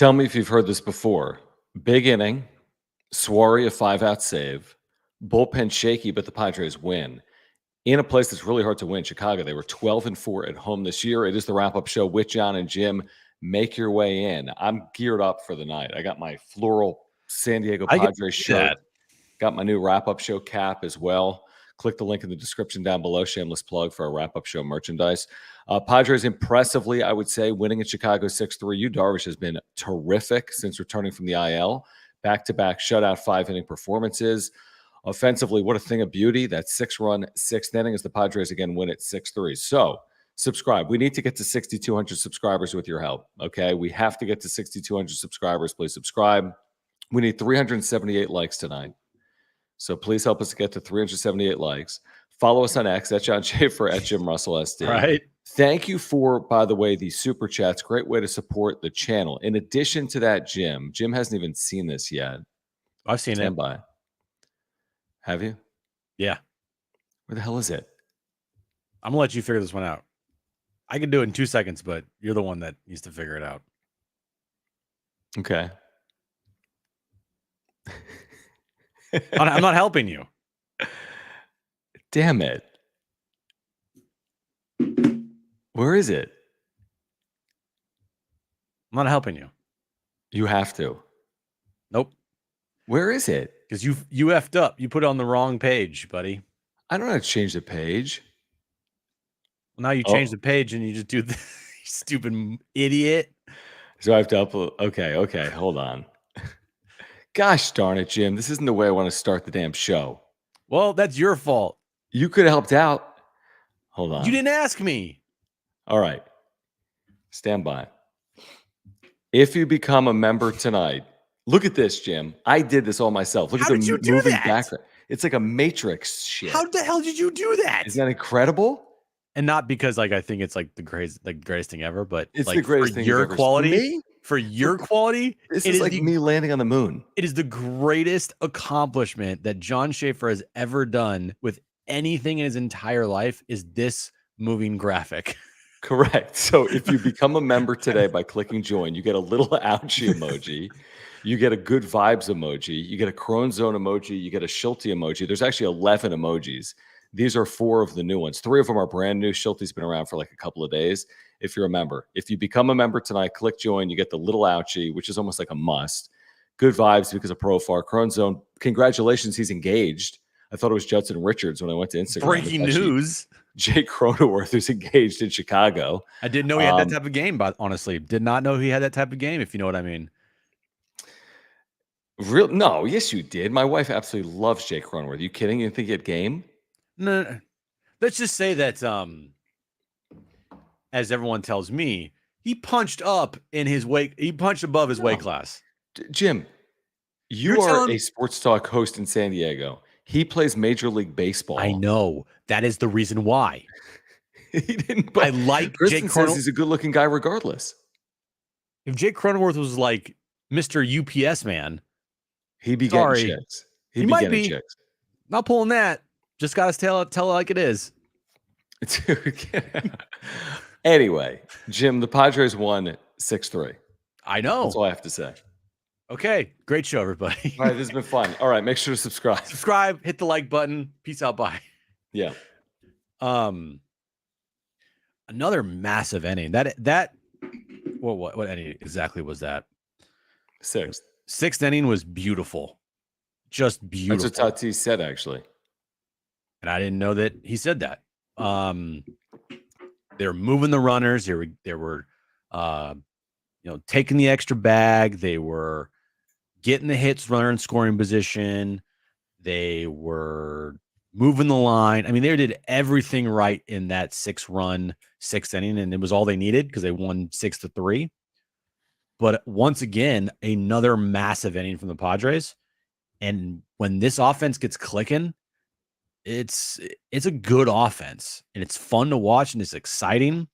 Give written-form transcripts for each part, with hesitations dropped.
Tell me if you've heard this before. Big inning, Suarez a 5-out save, bullpen shaky, but the Padres win. In a place that's really hard to win, Chicago. They were 12-4 at home this year. It is the wrap-up show with John and Jim. Make your way in. I'm geared up for the night. I got my floral San Diego Padres shirt. Got my new wrap-up show cap as well. Click the link in the description down below. Shameless plug for our wrap-up show merchandise. Padres impressively, I would say, winning in Chicago 6-3. Yu Darvish has been terrific since returning from the IL. Back-to-back shutout 5-inning performances. Offensively, what a thing of beauty. That 6-run 6th inning as the Padres again win at 6-3. So subscribe. We need to get to 6,200 subscribers with your help. Okay, we have to get to 6,200 subscribers. Please subscribe. We need 378 likes tonight. So please help us get to 378 likes. Follow us on X at John Schaefer at Jim Russell SD. Right. Thank you for, by the way, the super chats. Great way to support the channel. In addition to that, Jim hasn't even seen this yet. I've seen Stand by. Have you? Yeah. Where the hell is it? I'm gonna let you figure this one out. I can do it in 2 seconds, but you're the one that needs to figure it out. Okay. I'm not helping you. Damn it. Where is it? I'm not helping you. You have to. Nope. Where is it? Because you effed up. You put it on the wrong page, buddy. I don't know how to change the page. Well, now you change the page and you just do the stupid idiot. So I have to upload. Okay. Hold on. Gosh darn it, Jim. This isn't the way I want to start the damn show. Well, that's your fault. You could have helped out. Hold on. You didn't ask me. All right. Stand by. If you become a member tonight, look at this, Jim. I did this all myself. Look How at did the you do moving that? background. It's like a Matrix shit. How the hell did you do that? Isn't that incredible? And not because I think it's like the greatest thing ever, but It's like the greatest for thing your ever. quality. For your quality, This is like me landing on the moon. It is the greatest accomplishment that John Schaefer has ever done with anything in his entire life is this moving graphic. Correct. So if you become a member today by clicking join, you get a little ouchie emoji. You get a good vibes emoji. You get a Crone Zone emoji. You get a Schulte emoji. There's actually 11 emojis. These are 4 of the new ones. 3 of them are brand new. Schulte's been around for like a couple of days. If you're a member, if you become a member tonight, click join. You get the little ouchie, which is almost like a must. Good vibes because of Profar. Crone Zone, congratulations. He's engaged. I thought it was Judson Richards when I went to Instagram. Breaking news. Jake Cronenworth, who's engaged in Chicago. I didn't know he had that type of game, but honestly, did not know he had that type of game, if you know what I mean. No, yes, you did. My wife absolutely loves Jake Cronenworth. Are you kidding? You didn't think he had game? No. Let's just say that, as everyone tells me, he punched up in his weight. He punched above his weight class. Jim, you are a sports talk host in San Diego. He plays Major League Baseball. I know. That is the reason why. He didn't. I like Kristen says he's a good-looking guy regardless. If Jake Cronenworth was like Mr. UPS man, he'd be getting chicks. He might be. Chicks. Not pulling that. Just got to tell it like it is. Anyway, Jim, the Padres won 6-3. I know. That's all I have to say. Okay. Great show, everybody. All right. This has been fun. All right. Make sure to subscribe. Subscribe. Hit the like button. Peace out. Bye. Yeah. Another massive inning. What inning exactly was that? Sixth inning was beautiful. Just beautiful. That's what Tatis said, actually. And I didn't know that he said that. They were moving the runners. They were taking the extra bag. They were getting the hits, runner in scoring position. They were moving the line. I mean, they did everything right in that 6-run 6th inning, and it was all they needed because they won 6-3. But once again, another massive inning from the Padres. And when this offense gets clicking, it's a good offense, and it's fun to watch, and it's exciting.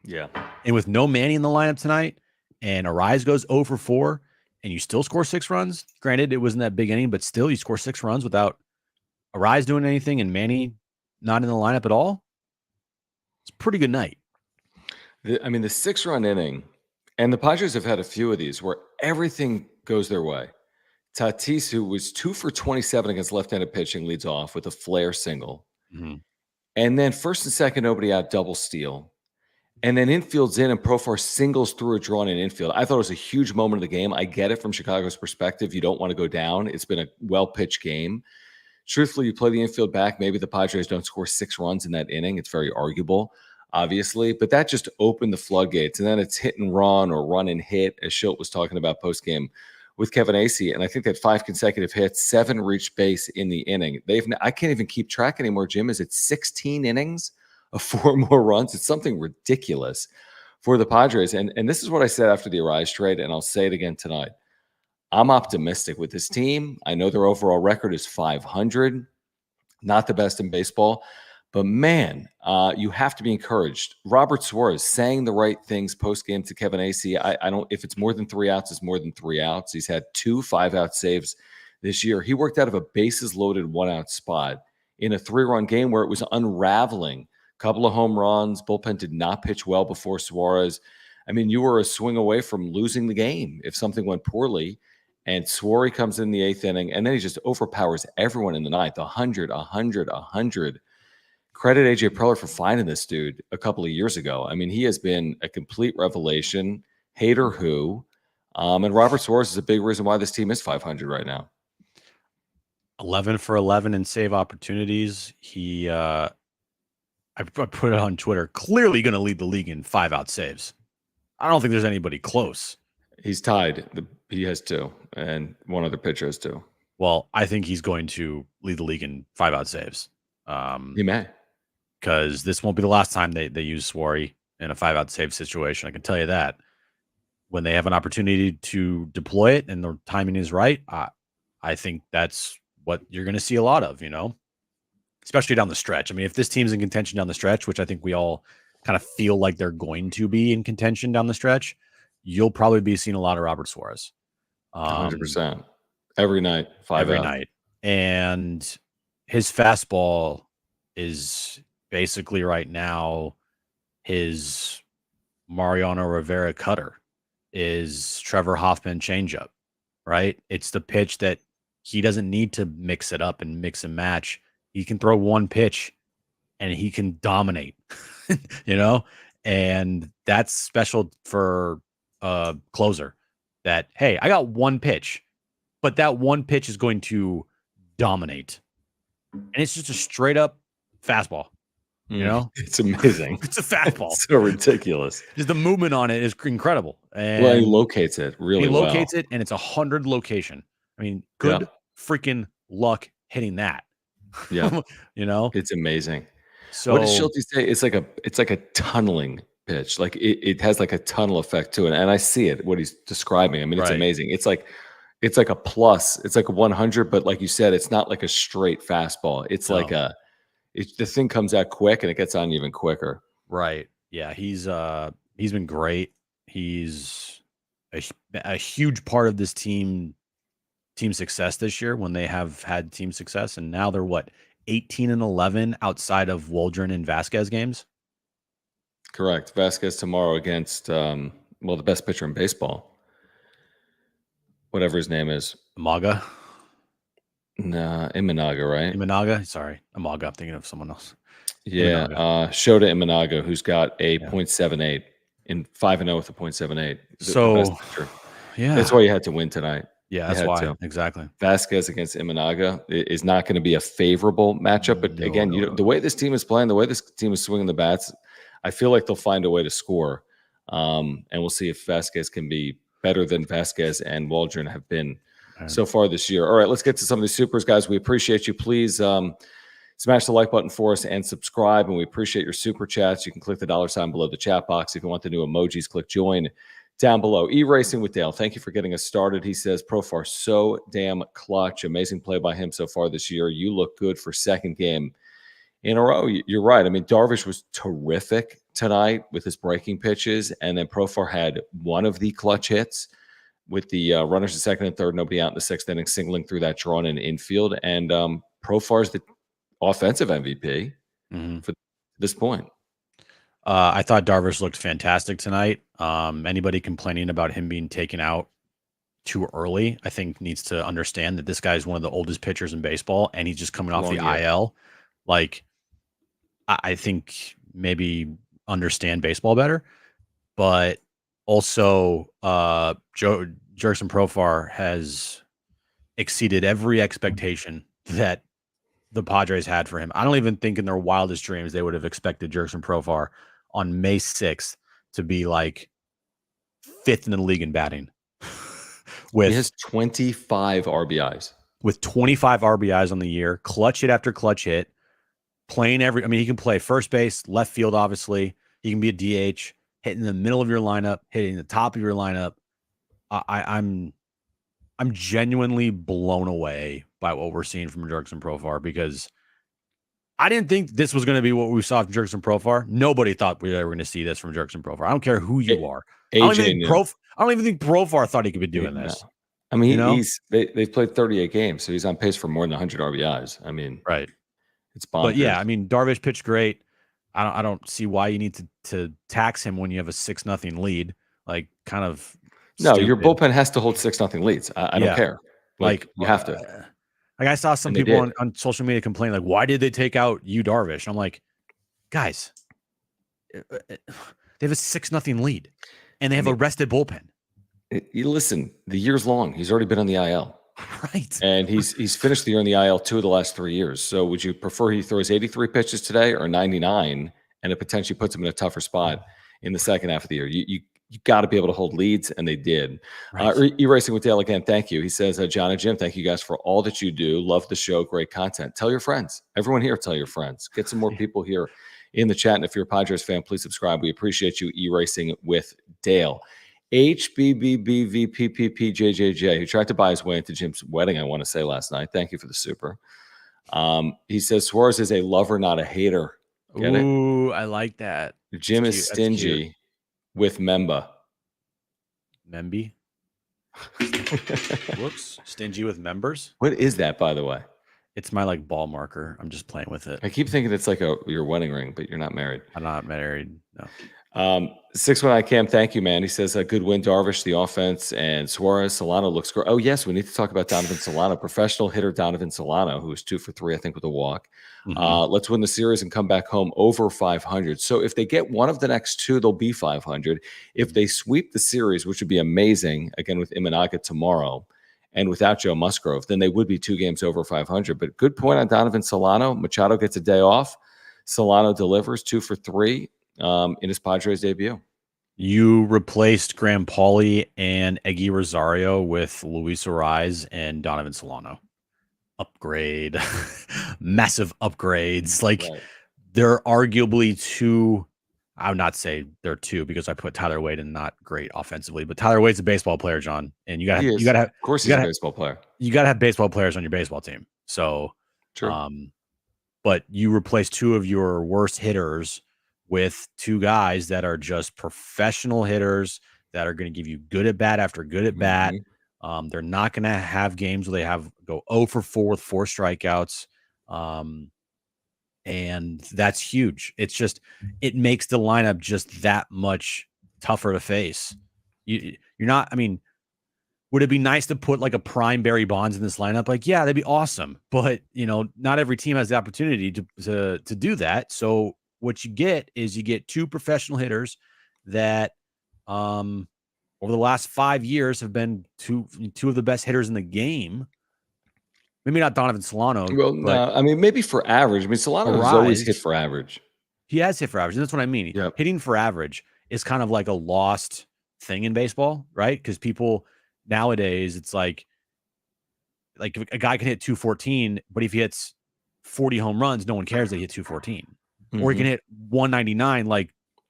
Yeah. And with no Manny in the lineup tonight, and Arise goes 0 for 4, and you still score 6 runs. Granted, it wasn't that big inning, but still, you score 6 runs without Arise doing anything and Manny not in the lineup at all. It's a pretty good night. The 6-run inning And the Padres have had a few of these where everything goes their way. Tatis, who was 2 for 27 against left-handed pitching, leads off with a flare single. Mm-hmm. And then first and second, nobody out, double steal. And then infield's in and Profar singles through a drawn in infield. I thought it was a huge moment of the game. I get it from Chicago's perspective. You don't want to go down. It's been a well-pitched game. Truthfully, you play the infield back. Maybe the Padres don't score 6 runs in that inning. It's very arguable, obviously. But that just opened the floodgates. And then it's hit and run or run and hit, as Schilt was talking about postgame with Kevin Acee. And I think they had 5 consecutive hits, 7 reached base in the inning. I can't even keep track anymore, Jim. Is it 16 innings of 4 more runs? It's something ridiculous for the Padres. And this is what I said after the Arise trade, and I'll say it again tonight. I'm optimistic with this team. I know their overall record is 500, not the best in baseball. But, man, you have to be encouraged. Robert Suarez saying the right things post-game to Kevin Acee. I don't – if it's more than 3 outs, it's more than 3 outs. He's had 2 5-out saves this year. He worked out of a bases-loaded 1-out spot in a 3-run game where it was unraveling. Couple of home runs. Bullpen did not pitch well before Suarez. I mean, you were a swing away from losing the game if something went poorly. And Suarez comes in the 8th inning, and then he just overpowers everyone in the 9th. 100. Credit A.J. Preller for finding this dude a couple of years ago. I mean, he has been a complete revelation. Hater who. And Robert Suarez is a big reason why this team is 500 right now. 11 for 11 in save opportunities. He, I put it on Twitter, clearly going to lead the league in 5-out saves. I don't think there's anybody close. He's tied. He has 2, and one other pitcher has 2. Well, I think he's going to lead the league in 5-out saves. He may. Because this won't be the last time they use Suarez in a 5-out save situation. I can tell you that. When they have an opportunity to deploy it and the timing is right, I think that's what you're going to see a lot of, especially down the stretch. I mean, if this team's in contention down the stretch, which I think we all kind of feel like they're going to be in contention down the stretch, you'll probably be seeing a lot of Robert Suarez. 100%. Every night, 5 every out. night. And his fastball is basically right now his Mariano Rivera cutter is Trevor Hoffman changeup, right? It's the pitch that he doesn't need to mix it up and mix and match. He can throw one pitch and he can dominate, and that's special for a closer that, hey, I got one pitch, but that one pitch is going to dominate. And it's just a straight up fastball. It's amazing. It's a fastball. It's so ridiculous. Just the movement on it is incredible. And well, he locates it really well. He locates it, and it's 100 location. I mean, good freaking luck hitting that. Yeah. It's amazing. So what does Schilt say? It's like a tunneling pitch. Like it has like a tunnel effect to it. And I see it, what he's describing. I mean, it's amazing. It's like a plus. It's like a 100, but like you said, it's not like a straight fastball. It's like the thing comes out quick and it gets on even quicker. Right. Yeah. He's been great. He's a huge part of this team success this year when they have had team success. And now they're 18-11 outside of Waldron and Vasquez games. Correct. Vasquez tomorrow against, the best pitcher in baseball. Whatever his name is. Amaga. Nah, Imanaga, right? Imanaga. Sorry. Amaga. I'm thinking of someone else. Yeah. Shota Imanaga, who's got a .78 in 5-0 with a .78. So, yeah. That's why you had to win tonight. Yeah, that's why. Exactly. Vasquez against Imanaga is not going to be a favorable matchup. But again, the way this team is playing, the way this team is swinging the bats, I feel like they'll find a way to score. And we'll see if Vasquez can be better than Vasquez and Waldron have been so far this year. All right, let's get to some of these supers, guys. We appreciate you. Please smash the like button for us and subscribe. And we appreciate your super chats. You can click the $ below the chat box. If you want the new emojis, click join down below. E-Racing with Dale, thank you for getting us started. He says, Profar, so damn clutch. Amazing play by him so far this year. You look good for second game in a row. You're right. I mean, Darvish was terrific tonight with his breaking pitches, and then Profar had one of the clutch hits with the runners in second and third, nobody out in the 6th inning, singling through that drawn in infield. And Profar's the offensive MVP for this point. I thought Darvish looked fantastic tonight. Anybody complaining about him being taken out too early, I think needs to understand that this guy is one of the oldest pitchers in baseball, and he's just coming off the IL. Like, I think maybe understand baseball better, but also Jurickson Profar has exceeded every expectation that the Padres had for him. I don't even think in their wildest dreams they would have expected Jurickson Profar on May 6th to be like 5th in the league in batting. He has 25 RBIs. With 25 RBIs on the year, clutch hit after clutch hit, playing he can play first base, left field, obviously. He can be a DH, hitting the middle of your lineup, hitting the top of your lineup. I'm genuinely blown away by what we're seeing from Jurickson Profar, because I didn't think this was going to be what we saw from Jurickson Profar. Nobody thought we were going to see this from Jurickson Profar. I don't care who you are. I don't even think Profar thought he could be doing this. I mean, they've played 38 games, so he's on pace for more than 100 RBIs. I mean, right. It's bonkers. But yeah, I mean, Darvish pitched great. I don't see why you need to tax him when you have a 6-0 lead. Like, kind of. No, your bullpen has to hold 6-0 leads. I don't care. Like you have to. Like, I saw some people on social media complain, like, why did they take out you, Darvish? I'm like, guys, they have a 6-0 lead, and they have a rested bullpen. You listen, the year's long. He's already been on the IL. Right. And he's finished the year in the IL 2 of the last 3 years. So would you prefer he throws 83 pitches today or 99, and it potentially puts him in a tougher spot in the second half of the year? You got to be able to hold leads, and they did. Right. Erasing with Dale again, thank you. He says, John and Jim, thank you guys for all that you do. Love the show. Great content. Tell your friends. Everyone here, tell your friends. Get some more people here in the chat. And if you're a Padres fan, please subscribe. We appreciate you. Erasing with Dale. HBBBVPPPJJJ, who tried to buy his way into Jim's wedding, I want to say, last night. Thank you for the super. He says Suarez is a lover, not a hater. Get Ooh, I like that. Jim is stingy with Memba. Memby? Whoops. Stingy with members? What is that, by the way? It's my ball marker. I'm just playing with it. I keep thinking it's like your wedding ring, but you're not married. I'm not married. No. 619 Cam, thank you, man. He says a good win, Darvish, the offense, and Suarez. Solano looks great. Oh, yes, we need to talk about Donovan Solano, professional hitter Donovan Solano, who was 2 for 3, I think, with a walk. Let's win the series and come back home over 500. So if they get one of the next 2, they'll be 500. If they sweep the series, which would be amazing, again, with Imanaga tomorrow and without Joe Musgrove, then they would be 2 games over 500. But good point on Donovan Solano. Machado gets a day off. Solano delivers 2 for 3. In his Padres debut. You replaced Graham Pauley and Eggy Rosario with Luis Arraez and Donovan Solano. Upgrade. Massive upgrades. They're arguably 2. I would not say they're 2 because I put Tyler Wade in not great offensively, but Tyler Wade's a baseball player, John. And you gotta have, of course, he's a baseball player. You gotta have baseball players on your baseball team. So, true. But you replace 2 of your worst hitters with 2 guys that are just professional hitters that are going to give you good at bat after good at bat. They're not going to have games where they go 0 for 4 with 4 strikeouts. And that's huge. It's just, it makes the lineup just that much tougher to face. You're not, I mean, would it be nice to put a prime Barry Bonds in this lineup? Yeah, that'd be awesome. But, not every team has the opportunity to do that. So what you get is 2 professional hitters that over the last 5 years have been two of the best hitters in the game. Maybe not Donovan Solano. Well, no, I mean, maybe for average. I mean, Solano has always hit for average. He has hit for average. And that's what I mean. Yep. Hitting for average is kind of like a lost thing in baseball, right? Because people nowadays, it's like a guy can hit 214, but if he hits 40 home runs, no one cares that he hit 214. Or he can hit 199 like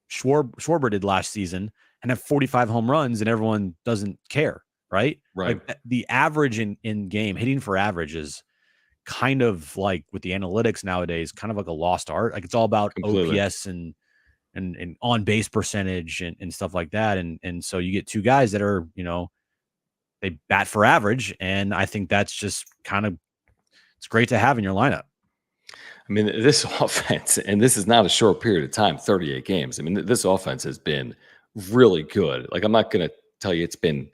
Schwarber did last season and have 45 home runs and everyone doesn't care, right? Right. The average in game, hitting for average is kind of like with the analytics nowadays, kind of like a lost art. It's all about OPS and on base percentage and stuff like that. And so you get 2 guys that are, they bat for average. And I think that's just it's great to have in your lineup. I mean, this offense, and this is not a short period of time, 38 games. I mean, this offense has been really good. Like, I'm not going to tell you it's been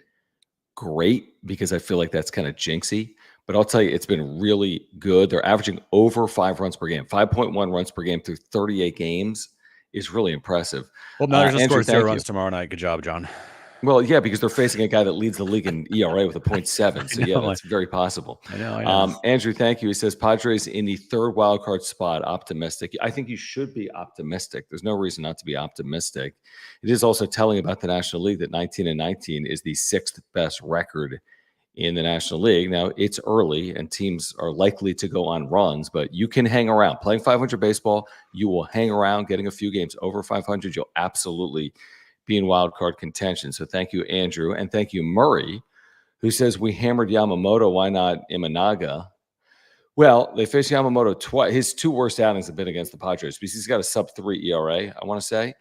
great because I feel like that's kind of jinxy, but I'll tell you it's been really good. They're averaging over 5 runs per game. 5.1 runs per game through 38 games is really impressive. Well, now there's a Andrew, score 0 thank you. runs tomorrow night. Good job, John. Well, yeah, because they're facing a guy that leads the league in ERA with a 0.7. So, yeah, that's very possible. I know. Andrew, thank you. He says, Padres in the third wild card spot, optimistic. I think you should be optimistic. There's no reason not to be optimistic. It is also telling about the National League that 19-19 is the 6th best record in the National League. Now, it's early, and teams are likely to go on runs, but you can hang around. Playing 500 baseball, you will hang around. Getting a few games over 500, you'll absolutely be in wild card contention. So thank you, Andrew. And thank you, Murray, who says, we hammered Yamamoto. Why not Imanaga? Well, they faced Yamamoto twice. His 2 worst outings have been against the Padres because he's got a sub-3 ERA, I want to say.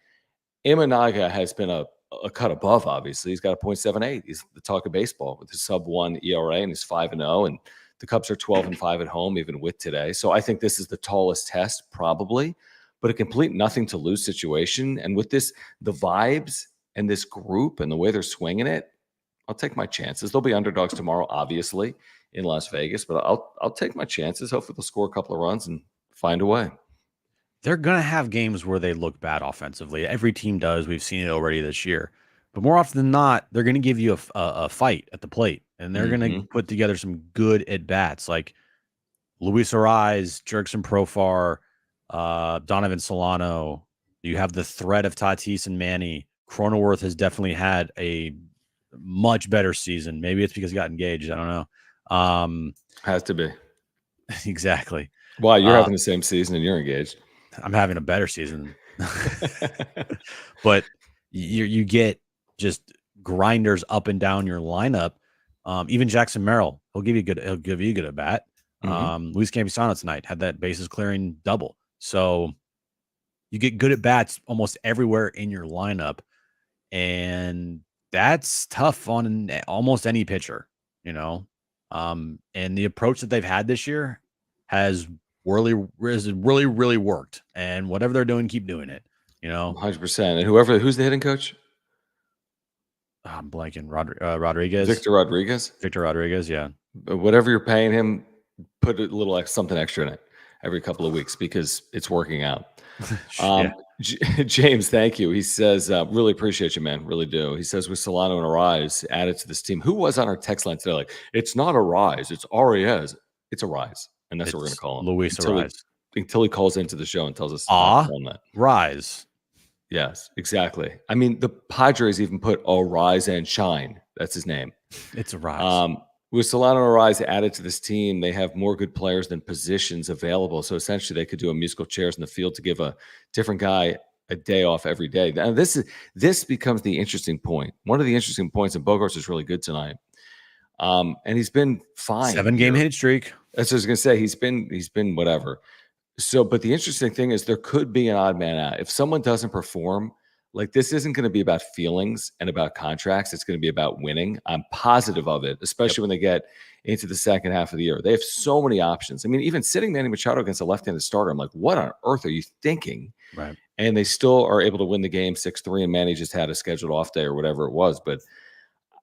Imanaga has been a cut above, obviously. He's got a 0.78. He's the talk of baseball with his sub-1 ERA, and he's 5-0. And the Cubs are 12-5 at home, even with today. So I think this is the tallest test, probably, but a complete nothing to lose situation. And with this, the vibes and this group and the way they're swinging it, I'll take my chances. They'll be underdogs tomorrow, obviously, in Las Vegas, but I'll take my chances. Hopefully they'll score a couple of runs and find a way. They're going to have games where they look bad offensively. Every team does. We've seen it already this year. But more often than not, they're going to give you a fight at the plate, and they're going to put together some good at-bats like Luis Ariz, Jurickson Profar, Donovan Solano. You have the threat of Tatis and Manny. Cronenworth has definitely had a much better season. Maybe it's because he got engaged. I don't know. Has to be. Exactly. Why? You're having the same season and you're engaged. I'm having a better season. But you get just grinders up and down your lineup. Even Jackson Merrill, he'll give you a good at bat. Luis Campusano tonight had that bases clearing double. So you get good at bats almost everywhere in your lineup, and that's tough on almost any pitcher, you know. And the approach that they've had this year has really worked. And whatever they're doing, keep doing it. You know, 100%. And who's the hitting coach? I'm blanking. Rodriguez. Victor Rodriguez. Yeah. Whatever you're paying him, put a little something extra in it every couple of weeks because it's working out. James, thank you. He says, really appreciate you, man. Really do. He says, with Solano and Ariz added to this team, who was on our text line today? Like, it's not Ariz, it's Ariz. It's Ariz. And that's what we're going to call him. Luis Ariz. Until he calls into the show and tells us that. Rise. Yes, exactly. I mean, the Padres even put Rise and Shine. That's his name. It's Ariz. With Solano and Ariz added to this team, they have more good players than positions available. So essentially, they could do a musical chairs in the field to give a different guy a day off every day. Now, this becomes the interesting point. One of the interesting points, and Bogarts is really good tonight. And he's been fine. 7-game hit streak. That's what I was going to say. He's been whatever. So, but the interesting thing is there could be an odd man out. If someone doesn't perform, like, this isn't going to be about feelings and about contracts. It's going to be about winning. I'm positive of it, especially when they get into the second half of the year. They have so many options. I mean, even sitting Manny Machado against a left-handed starter, I'm like, what on earth are you thinking? Right. And they still are able to win the game 6-3, and Manny just had a scheduled off day or whatever it was. But,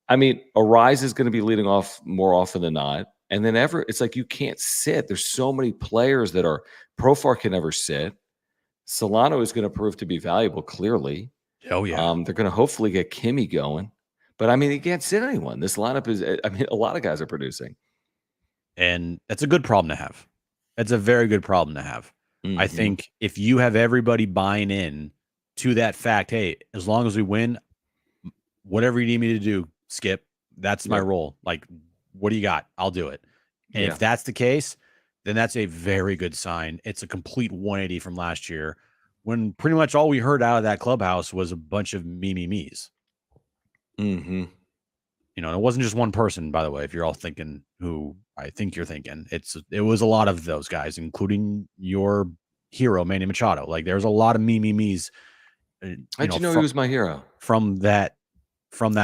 I mean, Ariz is going to be leading off more often than not. And then it's like you can't sit. There's so many players that are – Profar can never sit. Solano is going to prove to be valuable, clearly. Oh, yeah. They're going to hopefully get Kimmy going. But, I mean, he can't sit anyone. This lineup is – I mean, a lot of guys are producing. And that's a good problem to have. That's a very good problem to have. I think if you have everybody buying in to that fact, hey, as long as we win, whatever you need me to do, Skip, that's my role. Like, what do you got? I'll do it. And if that's the case, then that's a very good sign. It's a complete 180 from last year when pretty much all we heard out of that clubhouse was a bunch of me's. Mm-hmm. You know, and it wasn't just one person, by the way, if you're all thinking who I think you're thinking. It was a lot of those guys, including your hero, Manny Machado. Like, there's a lot of me's. How'd you know he was my hero? From that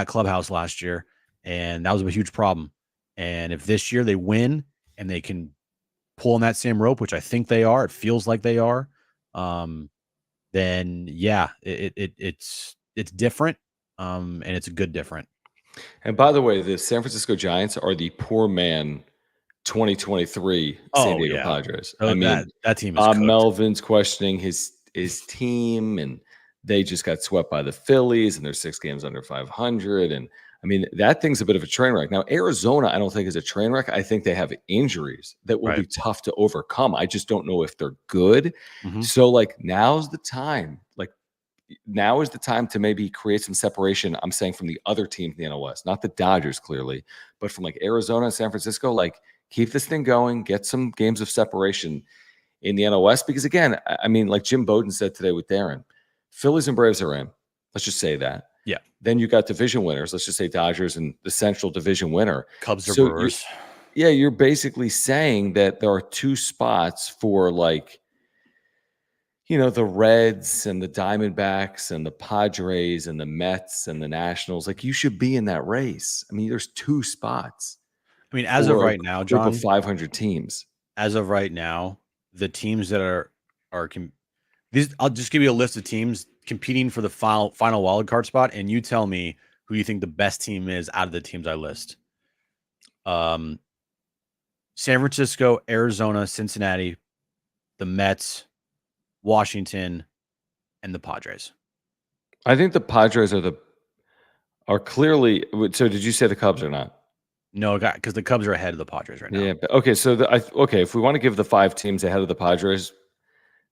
clubhouse last year, and that was a huge problem. And if this year they win and they can pulling that same rope, which I think they are, it feels like they are, then yeah, it's different, and it's a good different. And by the way, the San Francisco Giants are the poor man 2023 San Oh Diego yeah, Padres. oh, I mean, that team is cooked. Melvin's questioning his team, and they just got swept by the Phillies, and they're 6 games under 500. And I mean, that thing's a bit of a train wreck. Now, Arizona, I don't think is a train wreck. I think they have injuries that will be tough to overcome. I just don't know if they're good. So, like, now's the time. Like, now is the time to maybe create some separation. I'm saying from the other teams in the NL West, not the Dodgers clearly, but from like Arizona and San Francisco. Like, keep this thing going, get some games of separation in the NL West. Because again, I mean, like Jim Bowden said today with Darren, Phillies and Braves are in. Let's just say that. Yeah. Then you got division winners. Let's just say Dodgers and the Central Division winner. Cubs or Brewers. You're basically saying that there are 2 spots for like, you know, the Reds and the Diamondbacks and the Padres and the Mets and the Nationals. Like, you should be in that race. I mean, there's 2 spots. I mean, as of right now, John, group of 500 teams. As of right now, the teams that are these, I'll just give you a list of teams competing for the final wild card spot, and you tell me who you think the best team is out of the teams I list. San Francisco, Arizona, Cincinnati, the Mets, Washington, and the Padres. I think the Padres are clearly. So, did you say the Cubs or not? No, because the Cubs are ahead of the Padres right now. Yeah. Okay. So, if we want to give the 5 teams ahead of the Padres,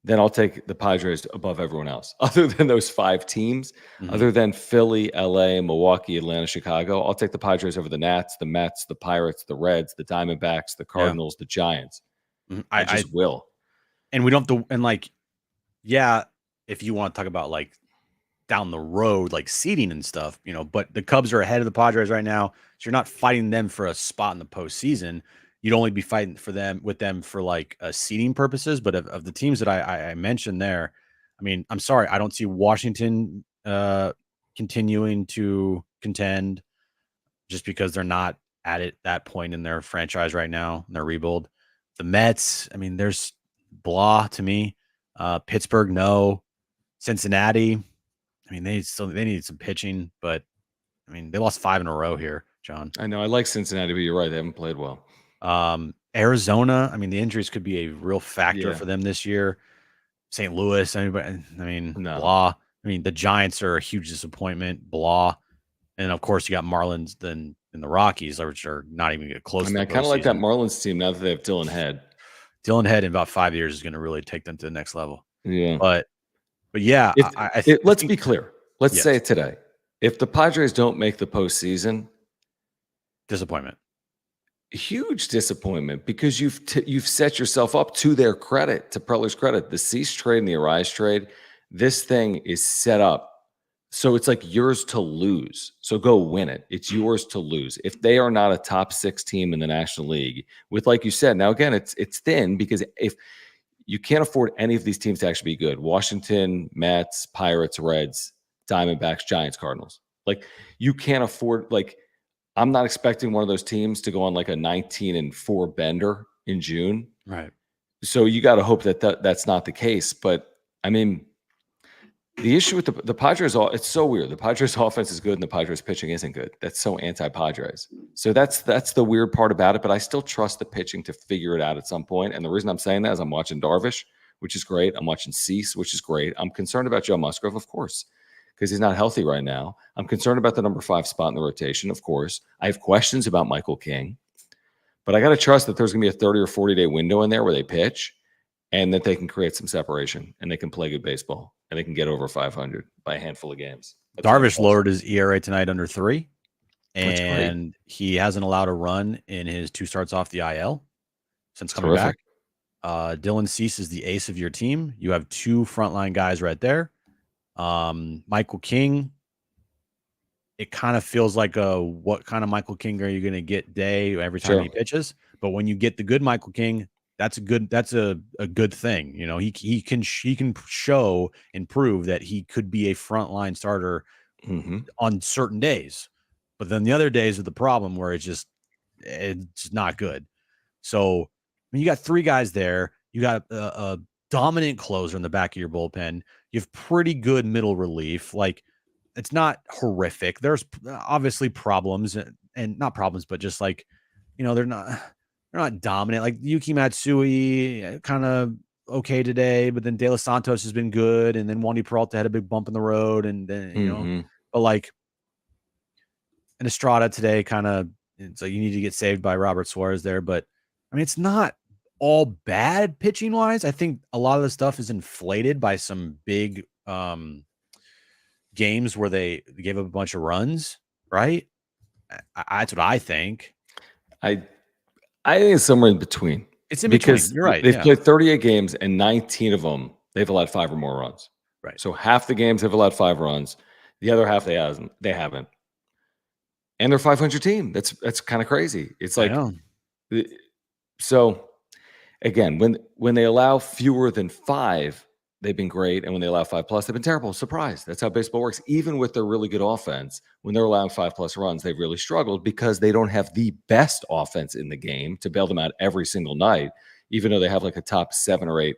then I'll take the Padres above everyone else. Other than those 5 teams, other than Philly, LA, Milwaukee, Atlanta, Chicago, I'll take the Padres over the Nats, the Mets, the Pirates, the Reds, the Diamondbacks, the Cardinals, the Giants. I just will. And we don't have to. And like, yeah, if you want to talk about like down the road, like seeding and stuff, you know, but the Cubs are ahead of the Padres right now. So you're not fighting them for a spot in the postseason. You'd only be fighting with them for like seeding purposes. But of the teams that I mentioned there, I mean, I'm sorry, I don't see Washington continuing to contend just because they're not at that point in their franchise right now, in their rebuild. The Mets, I mean, there's blah to me. Pittsburgh, no. Cincinnati, I mean, they need some pitching, but I mean, they lost 5 in a row here, John. I know I like Cincinnati, but you're right, they haven't played well. Arizona, I mean, the injuries could be a real factor for them this year. St. Louis, anybody, I mean, blah. I mean, the Giants are a huge disappointment, blah. And of course, you got Marlins then in the Rockies, which are not even get close. I mean, I kind of like that Marlins team now that they have Dylan Head. Dylan Head in about 5 years is going to really take them to the next level. Yeah, but yeah, let's be clear. Let's say it today. If the Padres don't make the postseason, disappointment. Huge disappointment, because you've set yourself up, to their credit, to Preller's credit, the Cease trade and the Arise trade. This thing is set up so it's like yours to lose. So go win it. It's yours to lose. If they are not a top 6 team in the National League, with, like you said, now again, it's thin, because if you can't afford any of these teams to actually be good. Washington, Mets, Pirates, Reds, Diamondbacks, Giants, Cardinals. Like, you can't afford, like, I'm not expecting one of those teams to go on like a 19-4 bender in June. Right. So you got to hope that that's not the case. But I mean, the issue with the Padres, it's so weird. The Padres offense is good and the Padres pitching isn't good. That's so anti-Padres. So that's the weird part about it. But I still trust the pitching to figure it out at some point. And the reason I'm saying that is I'm watching Darvish, which is great. I'm watching Cease, which is great. I'm concerned about Joe Musgrove, of course, because he's not healthy right now. I'm concerned about the number 5 spot in the rotation, of course. I have questions about Michael King. But I got to trust that there's going to be a 30 or 40-day window in there where they pitch, and that they can create some separation, and they can play good baseball, and they can get over 500 by a handful of games. Darvish lowered his ERA tonight under 3, and he hasn't allowed a run in his 2 starts off the IL since coming back. Dylan Cease is the ace of your team. You have 2 frontline guys right there. Michael King, it kind of feels like what kind of Michael King are you going to get day every time he pitches? But when you get the good Michael King, that's a good thing. You know, he can show and prove that he could be a frontline starter on certain days. But then the other days are the problem where it's not good. So mean, you got 3 guys there. You got a dominant closer in the back of your bullpen. You have pretty good middle relief. Like, it's not horrific. There's obviously problems and not problems, but just like, they're not dominant. Like Yuki Matsui, kind of okay today, but then De Los Santos has been good, and then Wandy Peralta had a big bump in the road, and then but like, and Estrada today kind of, so you need to get saved by Robert Suarez there, but I mean, it's not all bad pitching wise. I think a lot of the stuff is inflated by some big games where they gave up a bunch of runs, right? That's what I think. I think it's somewhere in between. It's in between. You're right. They've played 38 games, and 19 of them they've allowed 5 or more runs. Right. So half the games have allowed 5 runs. The other half they haven't. And they're a 500 team. That's kind of crazy. It's like, so again, when they allow fewer than 5, they've been great. And when they allow 5+, they've been terrible. Surprise. That's how baseball works. Even with their really good offense, when they're allowing 5+ runs, they've really struggled because they don't have the best offense in the game to bail them out every single night, even though they have like a top 7 or 8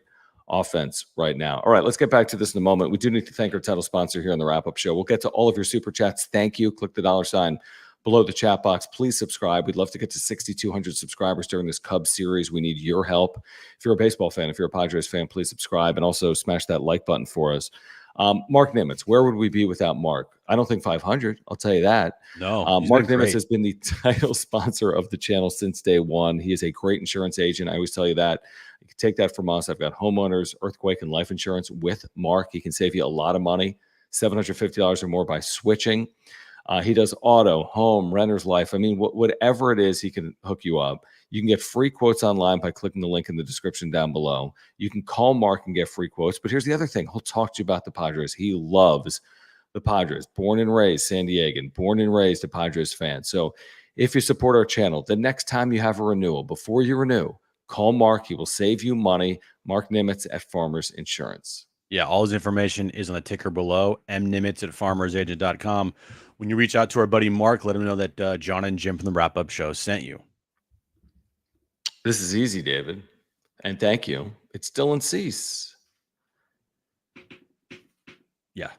offense right now. All right, let's get back to this in a moment. We do need to thank our title sponsor here on the wrap-up show. We'll get to all of your super chats. Thank you. Click the $ below the chat box. Please subscribe. We'd love to get to 6,200 subscribers during this Cubs series. We need your help. If you're a baseball fan, if you're a Padres fan, please subscribe and also smash that like button for us. Mark Nimitz, where would we be without Mark? I don't think 500. I'll tell you that. No, Mark Nimitz has been the title sponsor of the channel since day one. He is a great insurance agent. I always tell you that. You can take that from us. I've got homeowners, earthquake, and life insurance with Mark. He can save you a lot of money, $750 or more by switching. He does auto, home, renter's life. I mean, whatever it is, he can hook you up. You can get free quotes online by clicking the link in the description down below. You can call Mark and get free quotes. But here's the other thing. He'll talk to you about the Padres. He loves the Padres. Born and raised San Diegan, born and raised a Padres fan. So if you support our channel, the next time you have a renewal, before you renew, call Mark. He will save you money. Mark Nimitz at Farmers Insurance. Yeah, all his information is on the ticker below, mnimitz@farmersagent.com. When you reach out to our buddy Mark, let him know that John and Jim from the wrap-up show sent you. This is easy, David. And thank you. It's Dylan Cease. Yeah.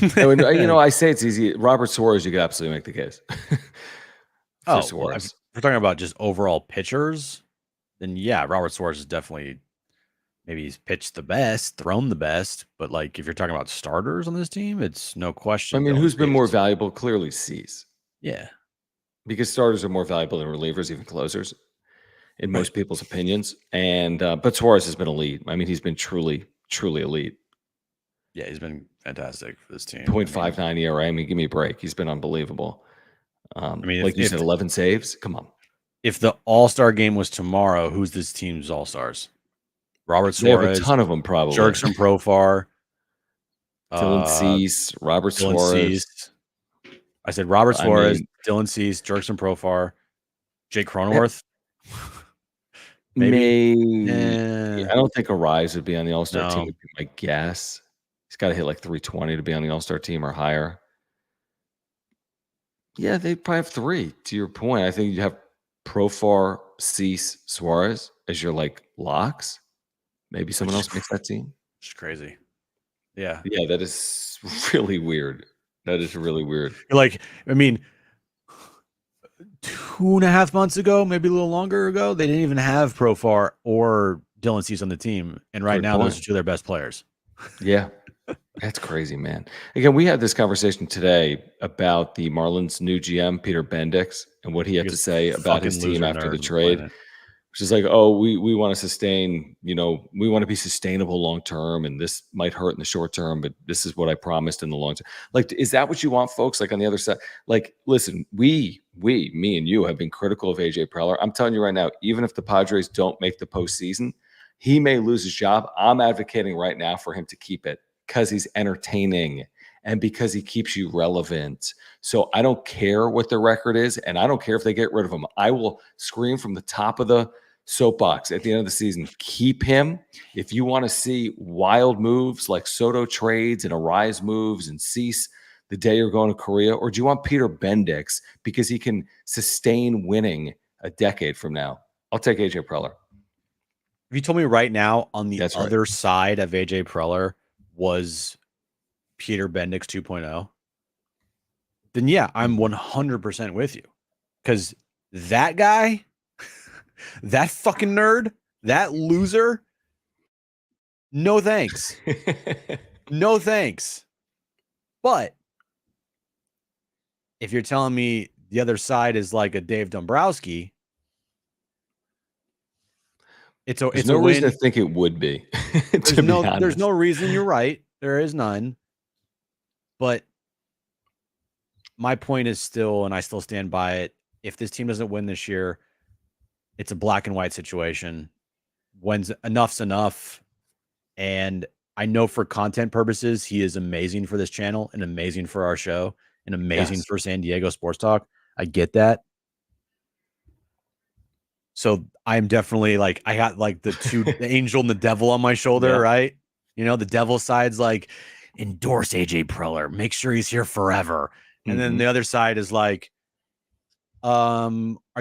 I say it's easy. Robert Suarez, you could absolutely make the case. Suarez. Well, if we're talking about just overall pitchers, then yeah, Robert Suarez is definitely, maybe he's pitched the best, thrown the best, but like if you're talking about starters on this team, it's no question. I mean, who's been more valuable? Clearly Cease. Yeah. Because starters are more valuable than relievers, even closers, in most people's opinions. And but Suarez has been elite. I mean, he's been truly, truly elite. Yeah, he's been fantastic for this team. 0.59 ERA. I mean, give me a break. He's been unbelievable. Like you said, 11 saves. Come on. If the All-Star game was tomorrow, who's this team's All-Stars? Robert Suarez. They have a ton of them, probably. Jurickson Profar. Dylan Cease. Robert Suarez. Cease. I said Robert Suarez, Dylan Cease, Jurickson Profar, Jake Cronenworth. Maybe. I don't think Arise would be on the All-Star team, would be my guess. He's got to hit like 320 to be on the All-Star team or higher. Yeah, they probably have 3. To your point, I think you have Profar, Cease, Suarez as your like locks. Maybe someone else makes that team. It's crazy. Yeah. Yeah, that is really weird. That is really weird. Like, I mean, 2.5 months ago, maybe a little longer ago, they didn't even have Profar or Dylan Cease on the team. And right now, those are 2 of their best players. Yeah. That's crazy, man. Again, we had this conversation today about the Marlins' new GM, Peter Bendix, and what he had to say about his team after the trade. Which is like, oh, we want to sustain, we want to be sustainable long term, and this might hurt in the short term, but this is what I promised in the long term. Like, is that what you want, folks? Like on the other side, like, listen, me and you have been critical of AJ Preller. I'm telling you right now, even if the Padres don't make the postseason, he may lose his job. I'm advocating right now for him to keep it because he's entertaining and because he keeps you relevant. So I don't care what the record is, and I don't care if they get rid of him. I will scream from the top of the soapbox at the end of the season, keep him. If you want to see wild moves like Soto trades and Arise moves and Cease the day you're going to Korea, or do you want Peter Bendix because he can sustain winning a decade from now? I'll take AJ Preller. If you told me right now on the That's right. other side of AJ Preller was Peter Bendix 2.0, then yeah, I'm 100% with you. Because that guy, that fucking nerd, that loser, no thanks. No thanks. But if you're telling me the other side is like a Dave Dombrowski, it's There's a no reason win. to think it would be, to be honest. There's no reason. You're right. There is none. But my point is still, and I still stand by it. If this team doesn't win this year, it's a black and white situation. When's enough's enough. And I know for content purposes, he is amazing for this channel and amazing for our show and amazing for San Diego Sports Talk. I get that. So I'm definitely like, I got like the angel and the devil on my shoulder, right? You know, the devil side's like, endorse AJ Preller, make sure he's here forever. And then the other side is like, are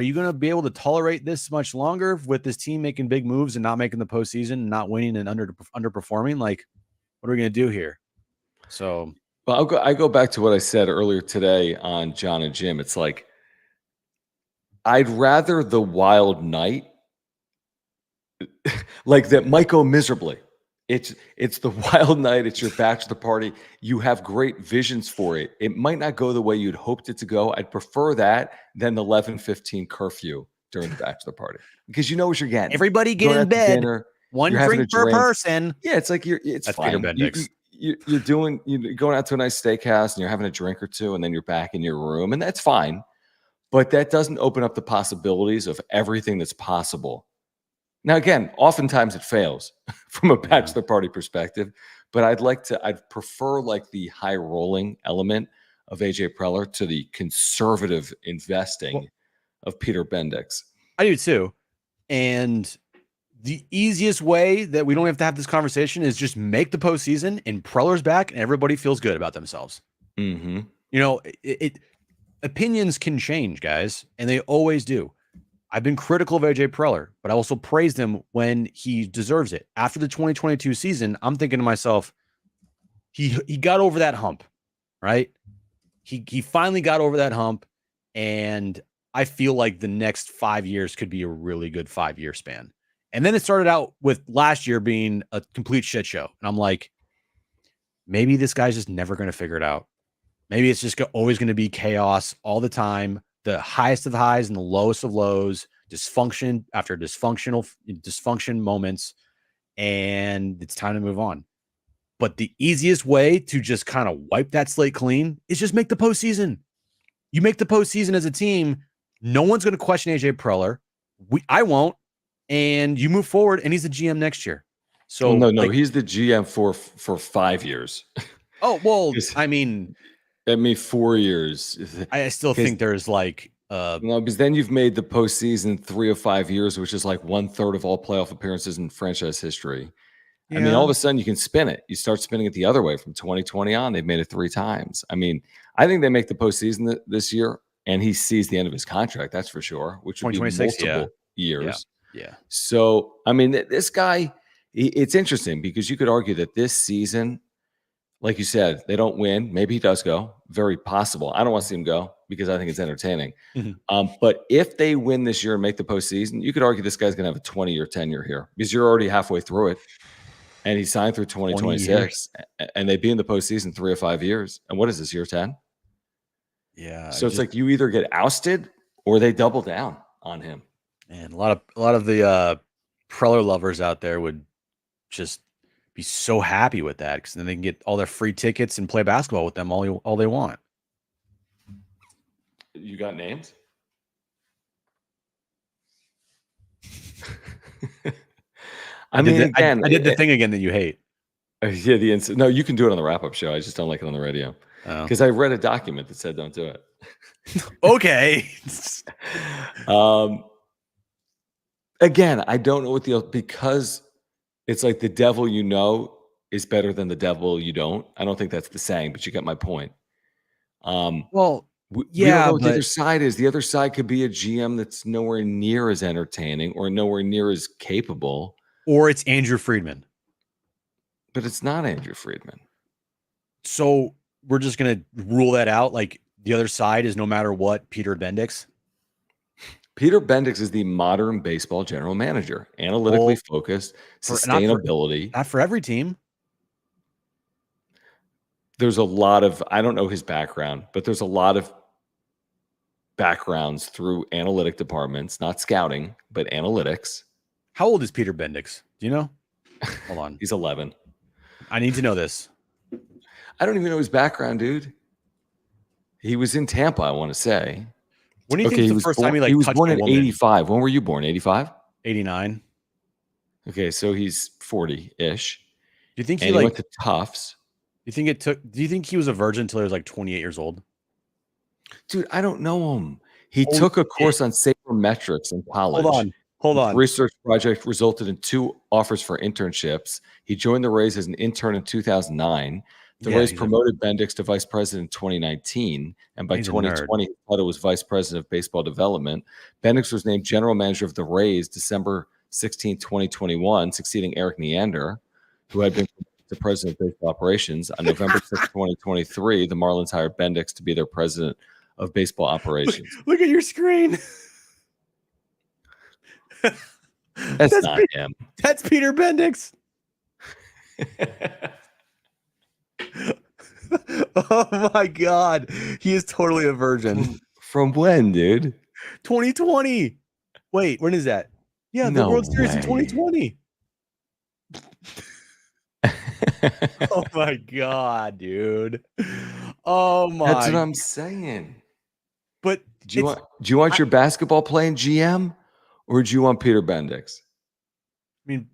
you going to be able to tolerate this much longer with this team making big moves and not making the postseason and not winning and underperforming? Like, what are we going to do here? So, well, I go back to what I said earlier today on John and Jim. It's like, I'd rather the wild night, like that might go miserably. It's the wild night. It's your bachelor party. You have great visions for it. It might not go the way you'd hoped it to go. I'd prefer that than the 11:15 curfew during the bachelor party, because you know what you're getting. Everybody get in bed. Dinner, one drink per person. Yeah, it's like it's That's fine. Peter Bendix. You're going out to a nice steakhouse and you're having a drink or two, and then you're back in your room, and that's fine. But that doesn't open up the possibilities of everything that's possible. Now, again, oftentimes it fails from a bachelor party perspective, but I'd prefer like the high rolling element of AJ Preller to the conservative investing of Peter Bendix. I do too. And the easiest way that we don't have to have this conversation is just make the postseason and Preller's back and everybody feels good about themselves. Mm-hmm. You know, opinions can change, guys, and they always do. I've been critical of AJ Preller, but I also praised him when he deserves it. After the 2022 season, I'm thinking to myself, he got over that hump, right? He finally got over that hump, and I feel like the next 5 years could be a really good 5-year span. And then it started out with last year being a complete shit show. And I'm like, maybe this guy's just never going to figure it out. Maybe it's just always going to be chaos all the time. The highest of highs and the lowest of lows, dysfunction after dysfunction moments, and it's time to move on. But the easiest way to just kind of wipe that slate clean is just make the postseason. You make the postseason as a team, no one's going to question AJ Preller. I won't, and you move forward, and he's the GM next year. So no, he's the GM for 5 years. Oh well, I mean 4 years. I still think there's like no, because then you've made the postseason 3 of 5 years, which is like 1/3 of all playoff appearances in franchise history. Yeah. I mean, all of a sudden you can spin it. You start spinning it the other way from 2020 on. They've made it 3 times. I mean, I think they make the postseason this year, and he sees the end of his contract. That's for sure, which would be multiple years. Yeah. So, I mean, this guy, it's interesting because you could argue that this season, like you said, they don't win. Maybe he does go. Very possible. I don't want to see him go because I think it's entertaining. But if they win this year and make the postseason, you could argue this guy's going to have a 20-year tenure here because you're already halfway through it. And he signed through 2026, and they'd be in the postseason 3 of 5 years. And what is this, year 10? Yeah. So it's like you either get ousted or they double down on him. And a lot of the Preller lovers out there would just be so happy with that because then they can get all their free tickets and play basketball with them all they want. You got names? I mean, again, I did the thing again that you hate. Yeah, no, you can do it on the wrap-up show. I just don't like it on the radio because I read a document that said don't do it. Okay. Again, I don't know what because it's like the devil you know is better than the devil you don't. I don't think that's the saying, but you get my point. Well, we don't know what the other side is. The other side could be a GM that's nowhere near as entertaining or nowhere near as capable. or it's Andrew Friedman. But it's not Andrew Friedman. So we're just going to rule that out. Like the other side is no matter what, Peter Bendix. Peter Bendix is the modern baseball general manager, analytically focused, sustainability. Not for every team. There's a lot of, I don't know his background, but there's a lot of backgrounds through analytic departments, not scouting, but analytics. How old is Peter Bendix? Do you know? Hold on. He's 11. I need to know this. I don't even know his background, dude. He was in Tampa, I want to say. When do you think the first time he was born in 85. When were you born? 85? 89. Okay, so he's 40-ish. Do you think he went to Tufts? Do you think he was a virgin until he was like 28 years old? Dude, I don't know him. He took a course on sabermetrics in college. Hold on. Research project resulted in 2 offers for internships. He joined the Rays as an intern in 2009. The Rays promoted Bendix to vice president in 2019, and by 2020, Huddle was vice president of baseball development. Bendix was named general manager of the Rays December 16, 2021, succeeding Eric Neander, who had been the president of baseball operations. On November 6, 2023, the Marlins hired Bendix to be their president of baseball operations. Look at your screen. That's not him. That's Peter Bendix. Oh my God. He is totally a virgin. From when, dude? 2020. Wait, when is that? Yeah, the World Series in 2020. Oh my God, dude. Oh my. That's what I'm saying. But do you want your basketball playing GM, or do you want Peter Bendix? I mean,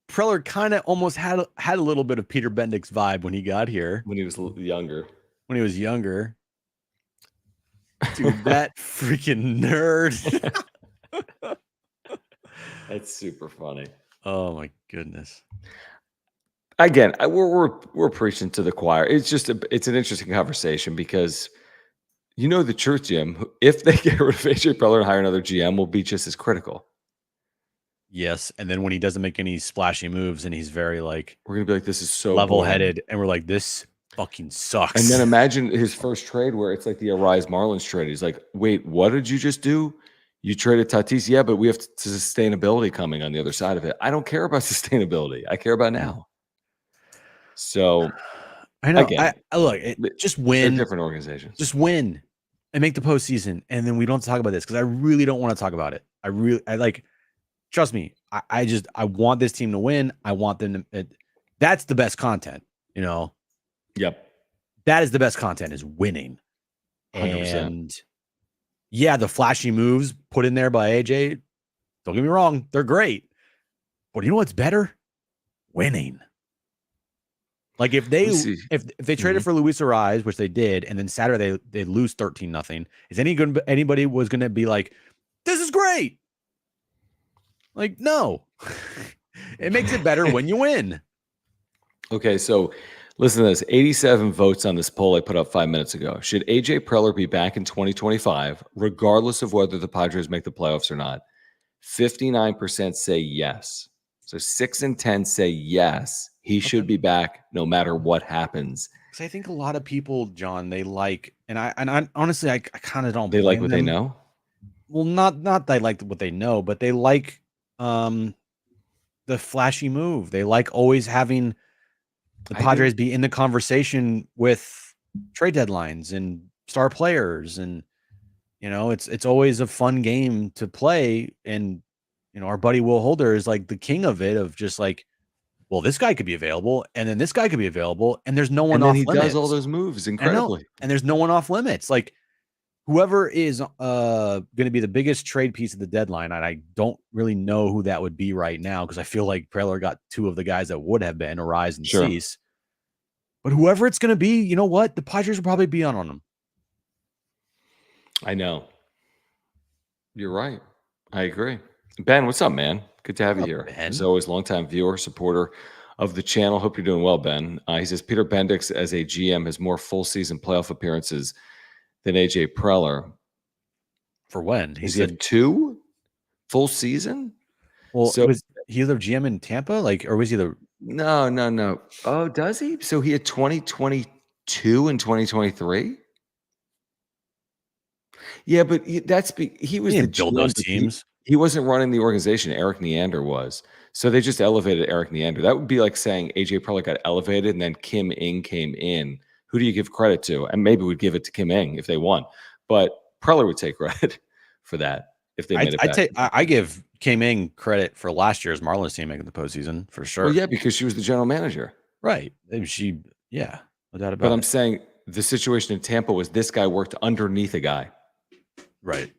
Preller kind of almost had a little bit of Peter Bendix vibe when he got here. When he was younger. Dude, that freaking nerd. That's super funny. Oh my goodness. Again, we're preaching to the choir. It's just it's an interesting conversation because the truth, Jim. If they get rid of AJ Preller and hire another GM, we'll be just as critical. Yes, and then when he doesn't make any splashy moves and he's very we're gonna be like, this is so level-headed, and we're like, this fucking sucks. And then imagine his first trade where it's like the Arise Marlins trade. He's like, wait, what did you just do? You traded Tatis, yeah, but we have sustainability coming on the other side of it. I don't care about sustainability. I care about now. So I know. Look, just win. Different organizations. Just win and make the postseason, and then we don't have to talk about this because I really don't want to talk about it. Trust me. I want this team to win. I want them to. That's the best content, Yep. That is the best content, is winning. 100%. And yeah, the flashy moves put in there by AJ, don't get me wrong, they're great. But you know what's better? Winning. Like if they traded for Luis Arraez, which they did, and then Saturday they lose 13-0, is anybody was going to be like, this is great? Like, no. It makes it better when you win. Okay, so listen to this. 87 votes on this poll I put up 5 minutes ago. Should AJ Preller be back in 2025, regardless of whether the Padres make the playoffs or not? 59% say yes. So 6 in 10 say yes. He should be back no matter what happens. Because I think a lot of people, John, they like, and I honestly, I kind of don't. They like what they know. Well, not they like what they know, but they like the flashy move. They like always having the Padres be in the conversation with trade deadlines and star players, and it's always a fun game to play. And our buddy Will Holder is like the king of it, of just like, well, this guy could be available, and then this guy could be available, and there's no one off limits. He does all those moves incredibly, and there's no one off limits. Like whoever is going to be the biggest trade piece of the deadline, and I don't really know who that would be right now because I feel like Preller got 2 of the guys that would have been Arise and Cease. But whoever it's going to be, you know what? The Padres will probably be on them. I know. You're right. I agree. Ben, what's up, man? Good to have you here. Ben? As always, longtime viewer, supporter of the channel. Hope you're doing well, Ben. He says Peter Bendix as a GM has more full season playoff appearances than AJ Preller. For when? He said 2 full season? Well, so He's the GM in Tampa, like, or was he the? No. Oh, does he? So he had 2022 and 2023. Yeah, but he was He the didn't build GM, those but teams. he wasn't running the organization. Eric Neander was. So they just elevated Eric Neander. That would be like saying AJ Preller got elevated and then Kim Ng came in. Who do you give credit to? And maybe we'd give it to Kim Ng if they won. But Preller would take credit for that if they made it back. I give Kim Ng credit for last year's Marlins team making the postseason for sure. Well, yeah, because she was the general manager. Right. She, yeah, no doubt about But it. I'm saying the situation in Tampa was this guy worked underneath a guy. Right.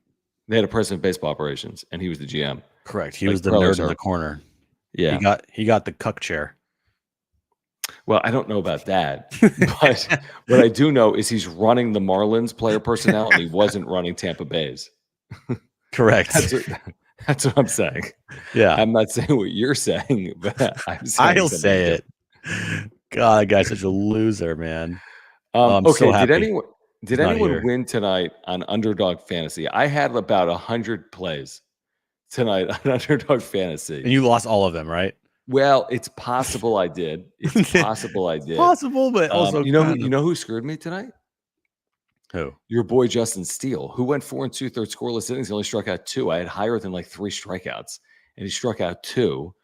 They had a president of baseball operations, and he was the GM. Correct. He was the nerd in the corner. Yeah. He got the cuck chair. Well, I don't know about that, but what I do know is he's running the Marlins player personnel, and he wasn't running Tampa Bay's. Correct. That's what I'm saying. Yeah. I'm not saying what you're saying, but I'm saying I'll say it. God, that guy's such a loser, man. I'm okay. so happy. Did anyone win tonight on Underdog Fantasy? I had about 100 plays tonight on Underdog Fantasy. And you lost all of them, right? Well, it's possible I did. It's possible I did. Possible, but also you know who screwed me tonight? Who? Your boy Justin Steele, who went 4 2/3 scoreless innings. He only struck out 2. I had higher than like 3 strikeouts, and he struck out 2.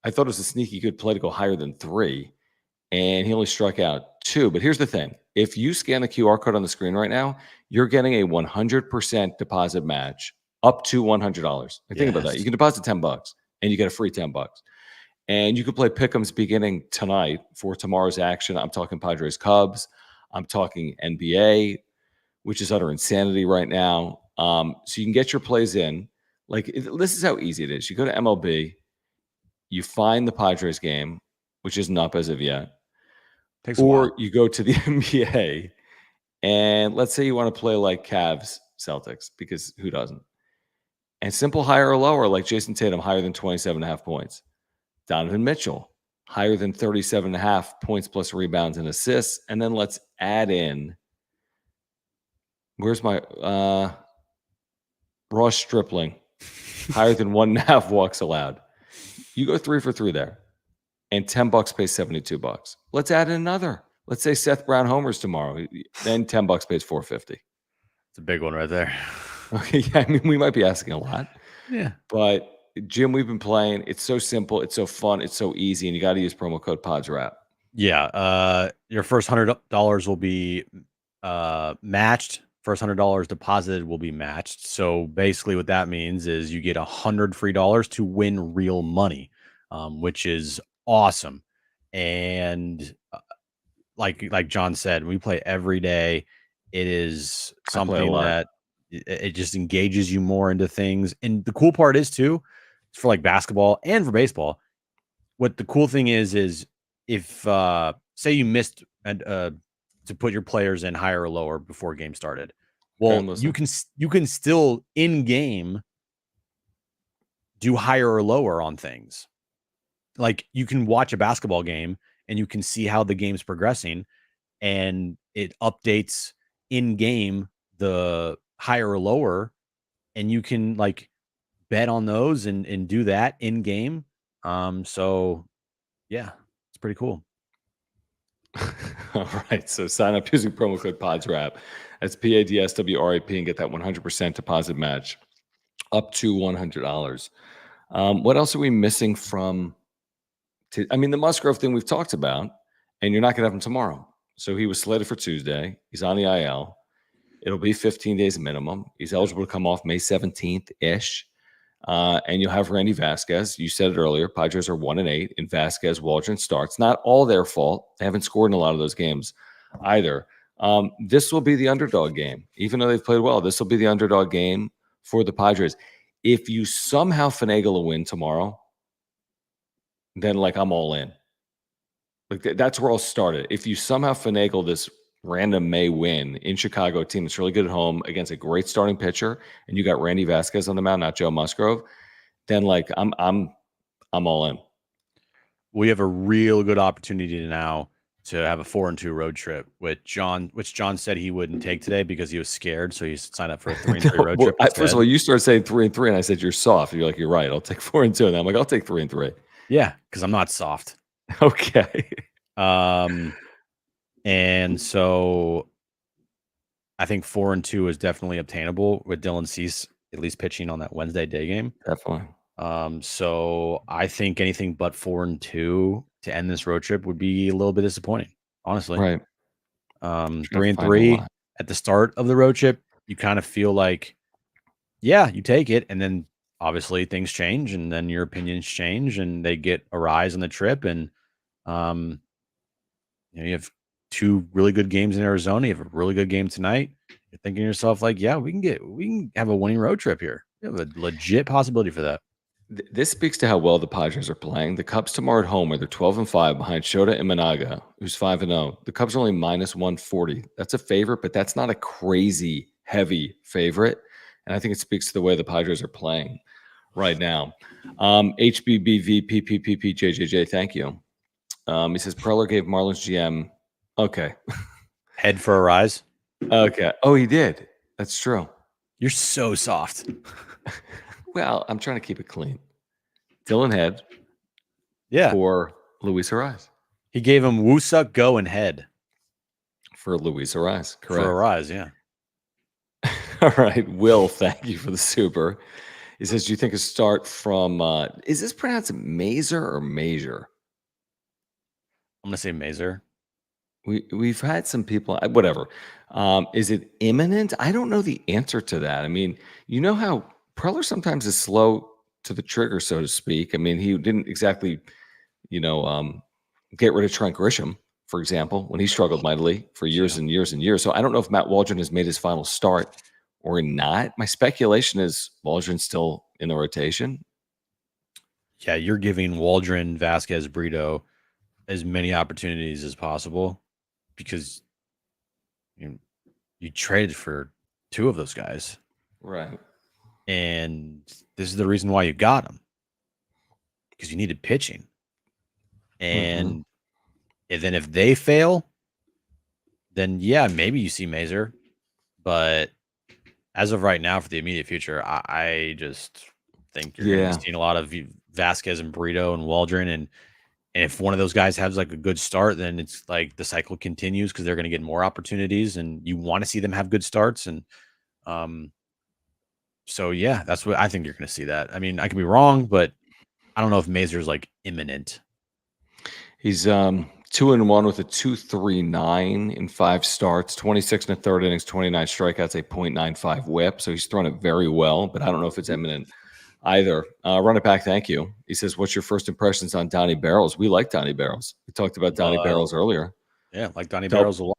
I thought it was a sneaky good play to go higher than 3, and he only struck out 2. But here's the thing: if you scan the QR code on the screen right now, you're getting a 100% deposit match up to $100. Think about that. You can deposit $10, and you get a free $10. And you can play pick'ems beginning tonight for tomorrow's action. I'm talking Padres Cubs. I'm talking NBA, which is utter insanity right now. So you can get your plays in. This is how easy it is. You go to MLB, you find the Padres game, which isn't up as of yet. Or you go to the NBA, and let's say you want to play like Cavs Celtics, because who doesn't? And simple higher or lower, like Jason Tatum, higher than 27.5 points. Donovan Mitchell, higher than 37.5 points plus rebounds and assists. And then let's add in, where's my Ross Stripling, higher than 1.5 walks allowed. You go 3 for 3 there, and $10 pays $72. Let's add in another. Let's say Seth Brown homers tomorrow. Then $10 pays $4.50. It's a big one right there. Okay, yeah, I mean, we might be asking a lot. Yeah. But Jim, we've been playing. It's so simple. It's so fun. It's so easy. And you got to use promo code PODSWRAP. Yeah. Your first $100 will be matched. First $100 deposited will be matched. So basically what that means is you get $100 free to win real money, which is awesome. And like John said, we play every day. It is something that it just engages you more into things. And the cool part is too, for like basketball and for baseball, what the cool thing is if say you missed to put your players in higher or lower before game started, well, you can still in game do higher or lower on things. Like you can watch a basketball game and you can see how the game's progressing, and it updates in game the higher or lower, and you can like bet on those and do that in game. So yeah, it's pretty cool. All right. So sign up using promo code PODSWRAP. That's PADSWRAP and get that 100% deposit match up to $100. What else are we missing from? I mean, the Musgrove thing we've talked about, and you're not going to have him tomorrow. So he was slated for Tuesday. He's on the IL. It'll be 15 days minimum. He's eligible to come off May 17th-ish. And you'll have Randy Vasquez. You said it earlier. Padres are 1-8 in Vasquez, Waldron starts. Not all their fault. They haven't scored in a lot of those games either. This will be the underdog game. Even though they've played well, this will be the underdog game for the Padres. If you somehow finagle a win tomorrow, then I'm all in. That's where I'll start it. If you somehow finagle this random May win in Chicago, a team that's really good at home against a great starting pitcher, and you got Randy Vasquez on the mound, not Joe Musgrove, then I'm all in. We have a real good opportunity now to have a 4-2 road trip which John said he wouldn't take today because he was scared, so he signed up for a 3-3 road trip instead. First of all, you started saying 3-3, and I said you're soft. You're like, you're right. I'll take 4-2, and I'm like, I'll take 3-3. Yeah, because I'm not soft. Okay. And so I think 4-2 is definitely obtainable with Dylan Cease at least pitching on that Wednesday day game. Definitely. So I think anything but 4-2 to end this road trip would be a little bit disappointing, honestly. Right. 3-3 at the start of the road trip, you kind of feel like, yeah, you take it, and then obviously things change, and then your opinions change, and they get a rise on the trip, and you have 2 really good games in Arizona. You have a really good game tonight. You're thinking to yourself, like, yeah, we can have a winning road trip here. You have a legit possibility for that. This speaks to how well the Padres are playing. The Cubs tomorrow at home, where they're 12-5 behind Shota Imanaga, who's 5-0. The Cubs are only -140. That's a favorite, but that's not a crazy heavy favorite. And I think it speaks to the way the Padres are playing right now. HBBVPPPPJJJ, thank you. He says Preller gave Marlins GM. Okay. Head for a rise. Okay. Oh, he did. That's true. You're so soft. Well, I'm trying to keep it clean. Dylan Head. Yeah. For Luis Ariz. He gave him Woosuck, Go, and Head. For Luis Ariz. Correct. For Ariz, yeah. All right. Will, thank you for the super. He says, do you think a start from, is this pronounced Mazer or Major? I'm going to say Mazer. We've had some people, whatever. Is it imminent? I don't know the answer to that. I mean, you know how Preller sometimes is slow to the trigger, so to speak. I mean, he didn't exactly, get rid of Trent Grisham, for example, when he struggled mightily for years and years and years. So I don't know if Matt Waldron has made his final start or not. My speculation is Waldron's still in the rotation. Yeah, you're giving Waldron, Vasquez, Brito as many opportunities as possible because you traded for 2 of those guys. Right. And this is the reason why you got them, because you needed pitching. And then if they fail, then yeah, maybe you see Mazer. But as of right now, for the immediate future, I just think you're going to be seeing a lot of Vasquez and Brito and Waldron. And if one of those guys has like a good start, then it's like the cycle continues because they're going to get more opportunities, and you want to see them have good starts. And so yeah, that's what I think you're going to see. That, I mean, I could be wrong, but I don't know if Mazer's like imminent. He's 2-1 with a 2.39 in 5 starts, 26 in the third innings, 29 strikeouts, a .95 whip. So he's thrown it very well, but I don't know if it's imminent either. Run it back, thank you. He says, what's your first impressions on Donnie Barrels? We like Donnie Barrels. We talked about Donnie Barrels earlier. Yeah, like Donnie Barrels a lot.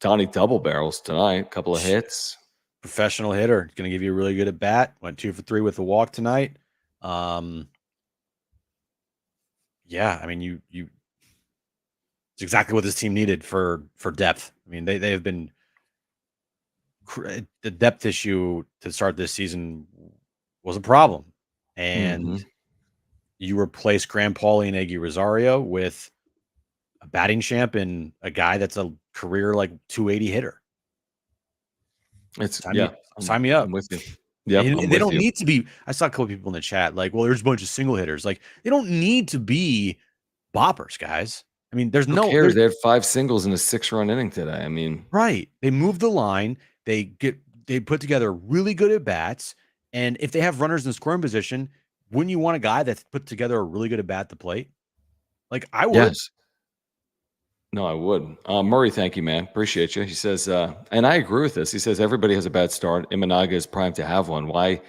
Donnie double barrels tonight, a couple of hits. Professional hitter, going to give you a really good at bat. Went 2 for 3 with a walk tonight. Yeah, I mean, it's exactly what this team needed for depth. I mean, they have been the depth issue to start this season was a problem, and you replace Graham Pauley and Eggy Rosario with a batting champ and a guy that's a career like 280 hitter. Sign me up. I'm with you. Yeah, they don't need to be. I saw a couple people in the chat like, well, there's a bunch of single hitters. Like, they don't need to be boppers, guys. I mean, there's Who cares? They had 5 singles in a 6-run inning today. I mean, right? They move the line. They put together really good at bats. And if they have runners in scoring position, wouldn't you want a guy that's put together a really good at bat at the plate? Like, I would. Yes. No, I would. Murray, thank you, man. Appreciate you. He says, and I agree with this. He says everybody has a bad start. Imanaga is primed to have one. Why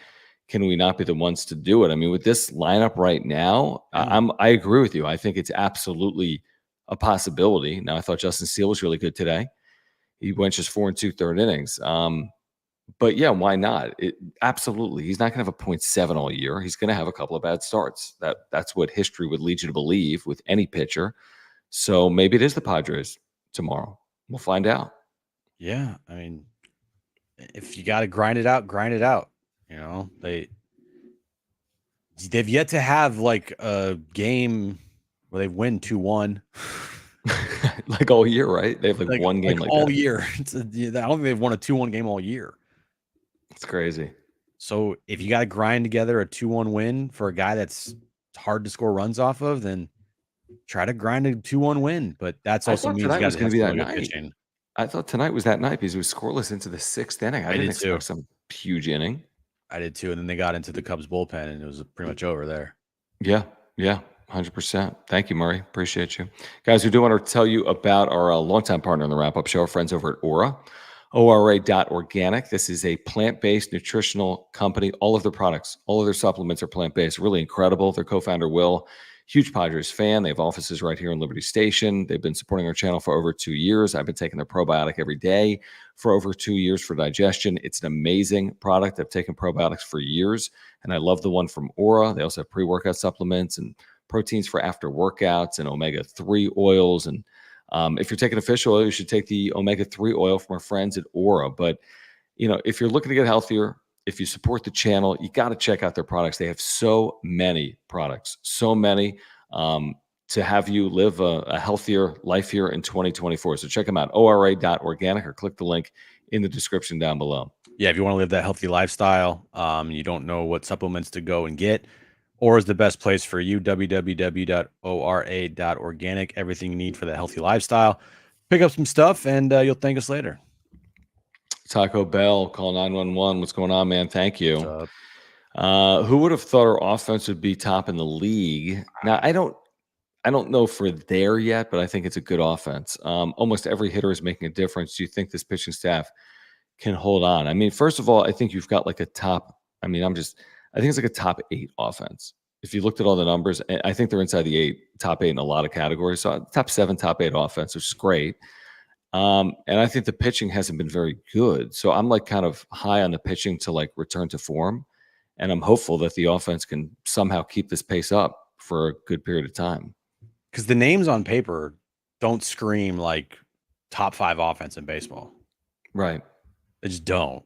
can we not be the ones to do it? I mean, with this lineup right now, I agree with you. I think it's absolutely a possibility. Now, I thought Justin Steele was really good today. He went just 4 2/3 innings. But yeah, why not? Absolutely. He's not going to have a .7 all year. He's going to have a couple of bad starts. That's what history would lead you to believe with any pitcher. So maybe it is the Padres tomorrow. We'll find out. Yeah, I mean, if you got to grind it out, grind it out. You know, they've yet to have like a game where they win 2-1. like all year, right? They have like one game like all that. year. I don't think they've won a 2-1 game all year. It's crazy. So if you got to grind together a 2-1 win for a guy that's hard to score runs off of, then try to grind a 2-1 win. But that's I also thought means tonight you got was to going have to be some that really good night. pitching. I thought tonight was that night because it was scoreless into the 6th inning. I didn't expect some huge inning. I did too. And then they got into the Cubs bullpen and it was pretty much over there. Yeah. 100%. Thank you, Murray. Appreciate you. Guys, we do want to tell you about our longtime partner in the wrap-up show, our friends over at Aura, ora.organic. This is a plant-based nutritional company. All of their products, all of their supplements are plant-based. Really incredible. Their co-founder, Will, huge Padres fan. They have offices right here in Liberty Station. They've been supporting our channel for over 2 years. I've been taking their probiotic every day for over 2 years for digestion. It's an amazing product. I've taken probiotics for years, and I love the one from Aura. They also have pre-workout supplements and proteins for after workouts and omega-3 oils. And if you're taking a fish oil, you should take the omega-3 oil from our friends at Aura. But, if you're looking to get healthier, if you support the channel, you got to check out their products. They have so many products, so many to have you live a healthier life here in 2024. So check them out, ora.organic, or click the link in the description down below. Yeah, if you want to live that healthy lifestyle, you don't know what supplements to go and get, Aura is the best place for you, www.ora.organic. Everything you need for that healthy lifestyle. Pick up some stuff, and you'll thank us later. Taco Bell, call 911. What's going on, man? Thank you. Who would have thought our offense would be top in the league? Now, I don't know if we're there yet, but I think it's a good offense. Almost every hitter is making a difference. Do you think this pitching staff can hold on? I mean, first of all, I think you've got like a top. I think it's like a top 8 offense. If you looked at all the numbers, I think they're inside the top 8 in a lot of categories. So top 7, top 8 offense, which is great. And I think the pitching hasn't been very good. So I'm like kind of high on the pitching to like return to form. And I'm hopeful that the offense can somehow keep this pace up for a good period of time. Because the names on paper don't scream like top 5 offense in baseball. Right. They just don't.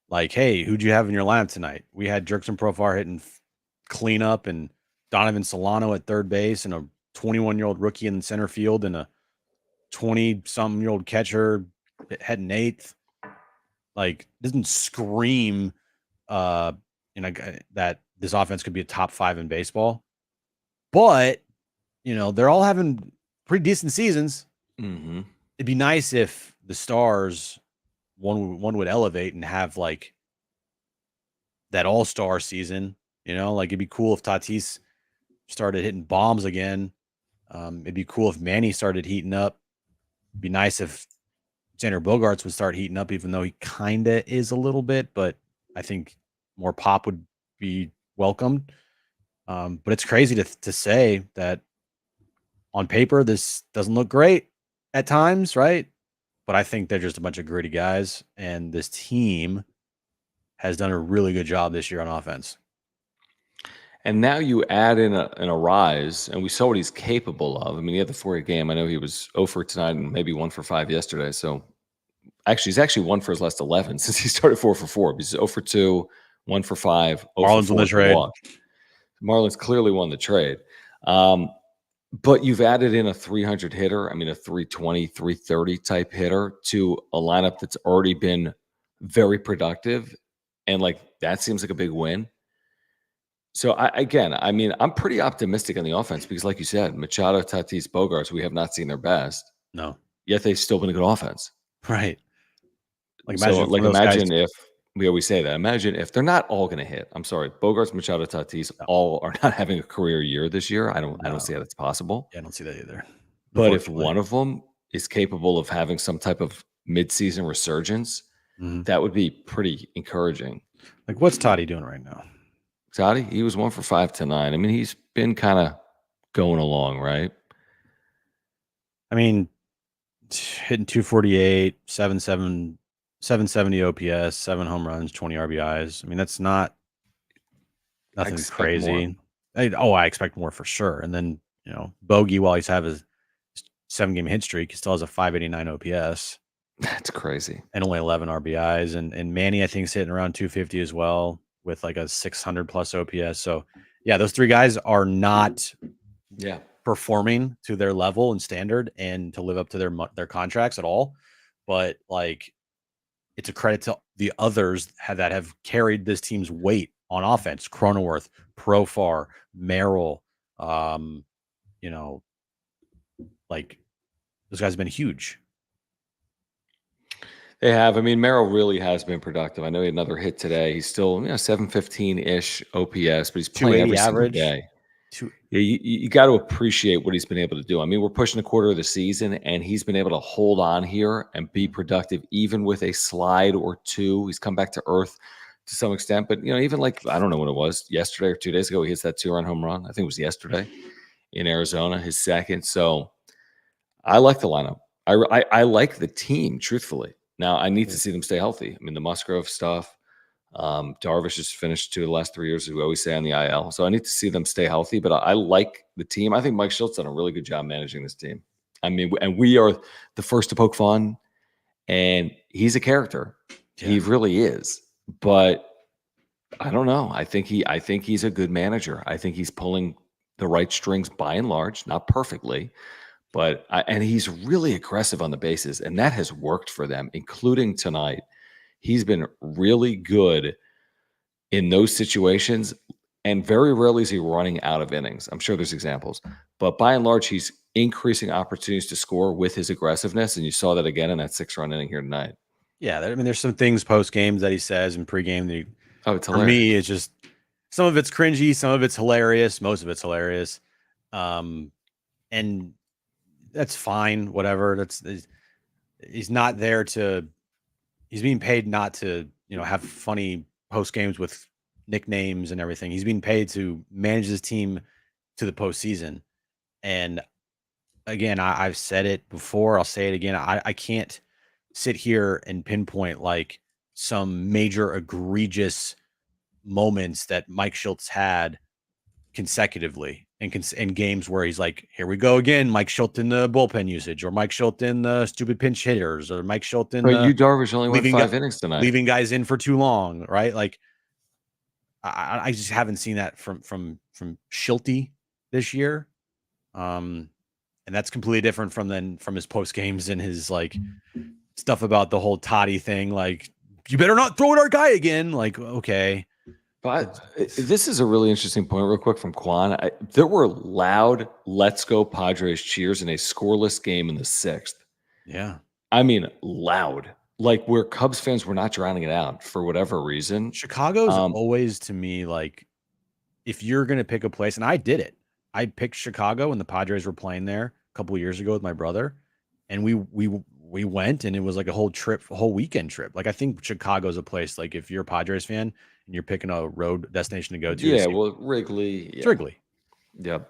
Like, hey, who'd you have in your lineup tonight? We had Jerkson Profar hitting cleanup and Donovan Solano at third base and a 21-year-old rookie in center field and a 20-something-year-old catcher heading 8th. Like, doesn't scream that this offense could be a top 5 in baseball. But, they're all having pretty decent seasons. Mm-hmm. It'd be nice if the stars, one would elevate and have like that all-star season. Like it'd be cool if Tatis started hitting bombs again. It'd be cool if Manny started heating up. It'd be nice if Xander Bogaerts would start heating up, even though he kind of is a little bit, but I think more pop would be welcomed. But it's crazy to say that on paper, this doesn't look great at times, right? But I think they're just a bunch of gritty guys, and this team has done a really good job this year on offense. And now you add in a rise, and we saw what he's capable of. I mean, he had the 4-8 game. I know he was 0 for tonight and maybe 1 for 5 yesterday. So he's actually 1 for his last 11 since he started 4 for 4. He's 0 for 2, 1 for 5. Marlins won the trade. Marlins clearly won the trade. But you've added in a 300 hitter, a 320, 330 type hitter to a lineup that's already been very productive. And that seems like a big win. So I'm pretty optimistic on the offense because, like you said, Machado, Tatis, Bogaerts, we have not seen their best. No. Yet they've still been a good offense. Right. Imagine if we always say that. Imagine if they're not all going to hit. I'm sorry, Bogaerts, Machado, Tatis all are not having a career year this year. I don't see how that's possible. Yeah, I don't see that either. But if one of them is capable of having some type of midseason resurgence, that would be pretty encouraging. Like, what's Toddy doing right now? Toddy, he was 1 for 5 tonight. He's been kind of going along, right? Hitting 248, 770 OPS, 7 home runs, 20 RBIs. That's nothing crazy. I expect more for sure. And then, Bogey, while he's having his 7-game hit streak, he still has a 589 OPS. That's crazy. And only 11 RBIs. And Manny, I think, is hitting around 250 as well with like a 600 plus OPS. So, yeah, those 3 guys are not performing to their level and standard and to live up to their contracts at all. But like, it's a credit to the others that have carried this team's weight on offense. Cronenworth, Profar, Merrill, you know, like those guys have been huge. They have. I mean, Merrill really has been productive. I know he had another hit today. He's still 715-ish OPS, but he's playing every single day. Yeah, you got to appreciate what he's been able to do. I mean, we're pushing a quarter of the season, and he's been able to hold on here and be productive, even with a slide or two. He's come back to earth to some extent, but even like, I don't know what it was, yesterday or 2 days ago, he hits that 2-run home run. I think it was yesterday in Arizona, his second. So I like the lineup. I like the team, truthfully. Now I need to see them stay healthy. I mean, the Musgrove stuff. Darvish has finished 2 of the last 3 years, as we always say, on the IL. So I need to see them stay healthy, but I like the team. I think Mike Schultz done a really good job managing this team. I mean, and we are the first to poke fun, and he's a character. Yeah. He really is. But I don't know. I think he's a good manager. I think he's pulling the right strings by and large, not perfectly, but and he's really aggressive on the bases, and that has worked for them, including tonight. He's been really good in those situations, and very rarely is he running out of innings. I'm sure there's examples, but by and large, he's increasing opportunities to score with his aggressiveness, and you saw that again in that 6-run inning here tonight. Yeah, I mean, there's some things post games that he says and pregame that it's hilarious. For me, it's just some of it's cringy, some of it's hilarious, most of it's hilarious, and that's fine. Whatever. He's not there to. He's being paid not to, have funny post games with nicknames and everything. He's being paid to manage his team to the postseason. And again, I've said it before. I'll say it again. I can't sit here and pinpoint like some major egregious moments that Mike Schultz had consecutively in games where he's like, here we go again, Mike Schultz in the bullpen usage, or Mike Schultz in the stupid pinch hitters, or Mike Schultz in but Darvish only went 5 innings tonight, leaving guys in for too long, right? Like I just haven't seen that from Schulty this year. And that's completely different from his post games and his like stuff about the whole Toddy thing. Like, you better not throw at our guy again. Like, okay. But this is a really interesting point, real quick, from Quan. There were loud "Let's go Padres" cheers in a scoreless game in the 6th. Yeah, I mean, loud, like where Cubs fans were not drowning it out for whatever reason. Chicago's always, to me, like, if you're gonna pick a place, and I did it. I picked Chicago when the Padres were playing there a couple of years ago with my brother, and we went, and it was like a whole weekend trip. Like, I think Chicago's a place, like, if you're a Padres fan and you're picking a road destination to go to. Yeah, well, Wrigley. It's Wrigley. Yep.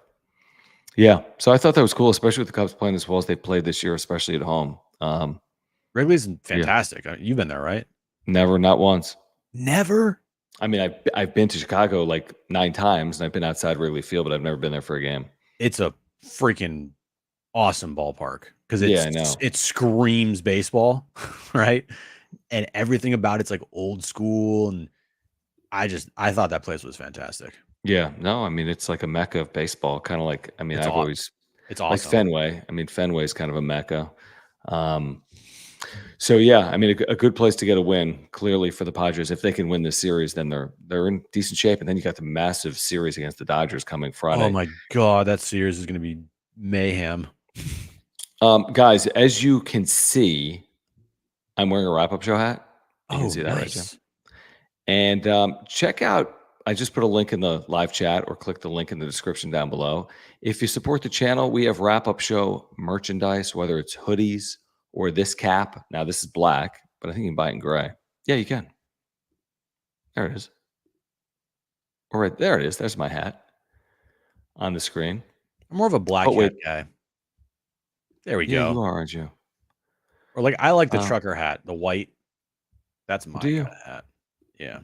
Yeah. So I thought that was cool, especially with the Cubs playing as well as they played this year, especially at home. Wrigley's fantastic. Yeah. You've been there, right? Never, not once. Never? I mean, I've been to Chicago like 9 times, and I've been outside Wrigley Field, but I've never been there for a game. It's a freaking awesome ballpark because it screams baseball, right? And everything about it's like old school, and I thought that place was fantastic. Yeah, no, I mean, it's like a mecca of baseball, kind of like, I mean, it's awesome. Like Fenway. I mean, Fenway is kind of a mecca. So yeah, I mean, a good place to get a win, clearly, for the Padres. If they can win this series, then they're in decent shape. And then you got the massive series against the Dodgers coming Friday. Oh my God, that series is going to be mayhem. Guys, as you can see, I'm wearing a wrap-up show hat. You can see that, nice. right, Jim? And check out, I just put a link in the live chat, or click the link in the description down below. If you support the channel, we have wrap-up show merchandise, whether it's hoodies or this cap. Now, this is black, but I think you can buy it in gray. Yeah, you can. There it is. All right, there it is. There's my hat on the screen. I'm more of a black hat guy. There we go. Yeah, you are, aren't you? Or like, I like the trucker hat, the white. That's my kind of hat. Yeah.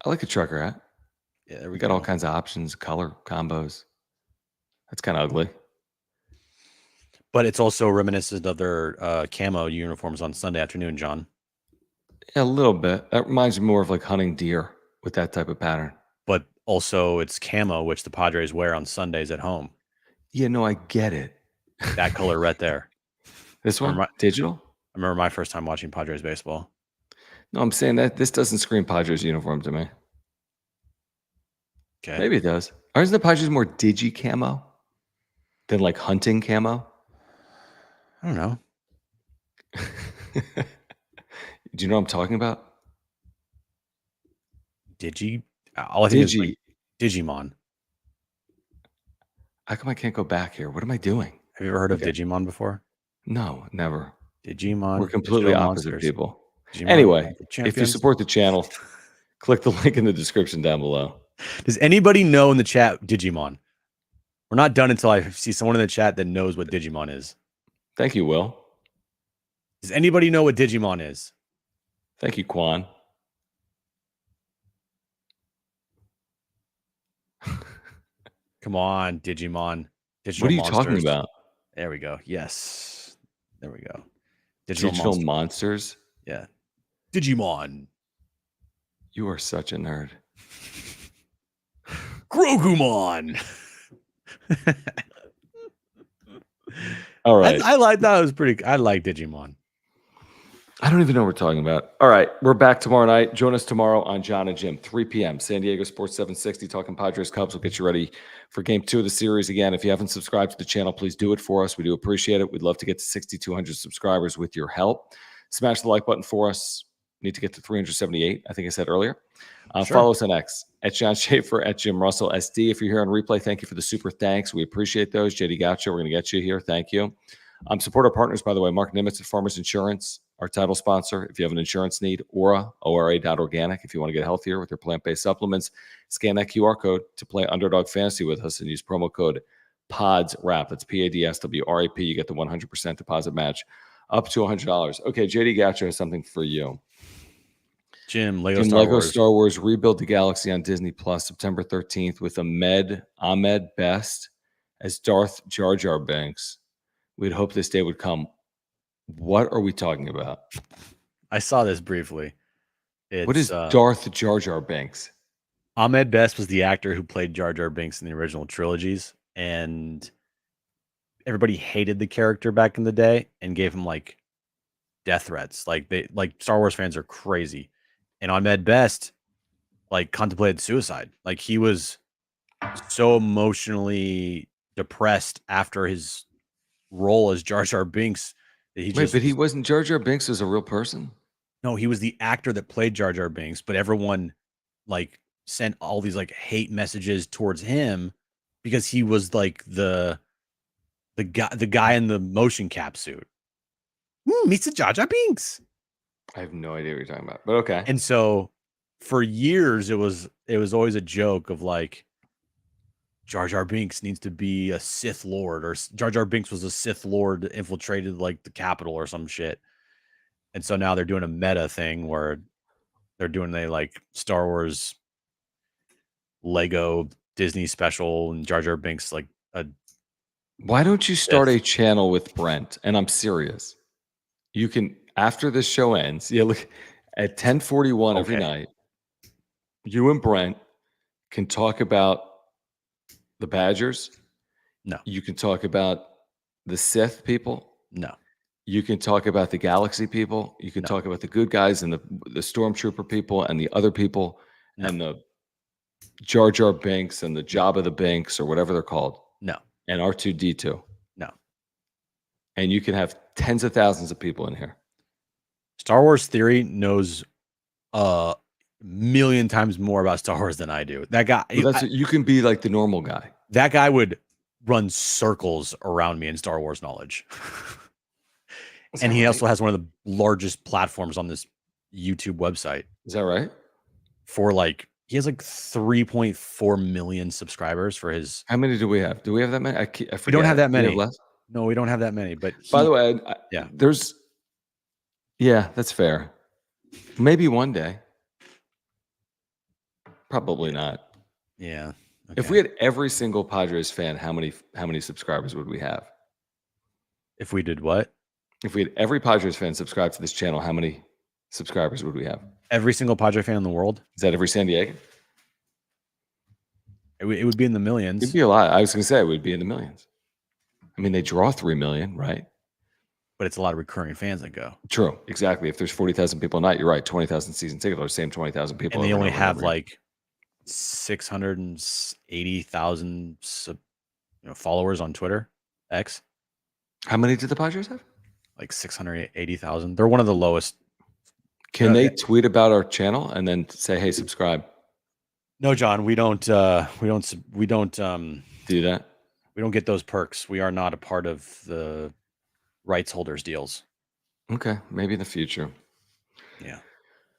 I like a trucker hat. Yeah, there we got all kinds of options, color combos. That's kind of ugly. But it's also reminiscent of their camo uniforms on Sunday afternoon, John. Yeah, a little bit. That reminds me more of like hunting deer with that type of pattern. But also it's camo, which the Padres wear on Sundays at home. Yeah, no, I get it. That color right there. This one? Digital? I remember my first time watching Padres baseball. No, I'm saying that this doesn't scream Padres uniform to me. Okay. Maybe it does. Or isn't the Padres more digi camo than like hunting camo? I don't know. Do you know what I'm talking about? All I think is like Digimon. How come I can't go back here? What am I doing? Have you ever heard of Digimon before? No, never. Digimon. We're completely opposite monsters. people. Digimon Anyway, if you champions. support the channel, click the link in the description down below. Does anybody know in the chat Digimon? We're not done until I see someone in the chat that knows what Digimon is. Thank you, Will. Does anybody know what Digimon is? Thank you, Quan. Come on, Digimon. What are you talking about? There we go. Yes. There we go. Digital monsters? Yeah. Digimon. You are such a nerd. Grogumon. All right. I like that. Was pretty. I like Digimon. I don't even know what we're talking about. All right. We're back tomorrow night. Join us tomorrow on John and Jim, 3 p.m. San Diego Sports 760, talking Padres Cubs. We'll get you ready for game 2 of the series. Again, if you haven't subscribed to the channel, please do it for us. We do appreciate it. We'd love to get to 6,200 subscribers with your help. Smash the like button for us. We need to get to 378, I think I said earlier. Sure. Follow us on X, at John Schaefer, at Jim Russell SD. If you're here on replay, thank you for the super thanks. We appreciate those. JD Gaucho, we're going to get you here. Thank you. Support our partners, by the way, Mark Nimitz at Farmers Insurance, our title sponsor. If you have an insurance need, ahora, ORA.organic. If you want to get healthier with your plant-based supplements, scan that QR code to play Underdog Fantasy with us and use promo code PODSWRAP. That's PADSWRAP. You get the 100% deposit match up to $100. Okay, JD Gaucho has something for you. Jim, Lego Star Wars Rebuild the Galaxy on Disney Plus, September 13th, with Ahmed Best as Darth Jar Jar Binks. We'd hope this day would come. What are we talking about? I saw this briefly. What is Darth Jar Jar Binks? Ahmed Best was the actor who played Jar Jar Binks in the original trilogies, and everybody hated the character back in the day and gave him like death threats. Like Star Wars fans are crazy. And Ahmed Best like contemplated suicide. Like he was so emotionally depressed after his role as Jar Jar Binks that but he wasn't. Jar Jar Binks was a real person. No, he was the actor that played Jar Jar Binks, but everyone like sent all these like hate messages towards him because he was like the guy in the motion cap suit. Mr. Jar Jar Binks. I have no idea what you're talking about, but okay. And so for years it was always a joke of like Jar Jar Binks needs to be a Sith Lord, or Jar Jar Binks was a Sith Lord that infiltrated like the Capitol or some shit. And so now they're doing a meta thing where they're doing a like Star Wars Lego Disney special and Jar Jar Binks like a. Why don't you start a channel with Brent? And I'm serious. You can, after this show ends, look at 10:41 every night. You and Brent can talk about the Badgers. No. You can talk about the Sith people. No. You can talk about the Galaxy people. You can talk about the good guys and the Stormtrooper people and the other people and the Jar Jar Binks and the Jabba the Binks or whatever they're called. No. And R2-D2. No. And you can have tens of thousands of people in here. Star Wars Theory knows a million times more about Star Wars than I do. That guy, you can be like the normal guy. That guy would run circles around me in Star Wars knowledge. And he also has one of the largest platforms on this YouTube website. Is that right? For like, he has like 3.4 million subscribers for his. How many do we have? Do we have that many? I forget. We don't have that many. No, we don't have that many. But by the way, that's fair. Maybe one day. Probably not. Yeah. Okay. If we had every single Padres fan, how many subscribers would we have? If we did what? If we had every Padres fan subscribe to this channel, how many subscribers would we have? Every single Padre fan in the world? Is that every San Diego? It would be in the millions. It'd be a lot. I was going to say it would be in the millions. I mean, they draw 3 million, right? But it's a lot of recurring fans that go. True, exactly. If there's 40,000 people a night, you're right. 20,000 season ticket holders, same 20,000 people. And they over only over and have over again. like 680,000 followers on Twitter. X. How many did the Padres have? Like 680,000. They're one of the lowest. Can they tweet about our channel and then say, "Hey, subscribe"? No, John, we don't do that. We don't get those perks. We are not a part of the rights holders deals. Okay, maybe in the future. Yeah.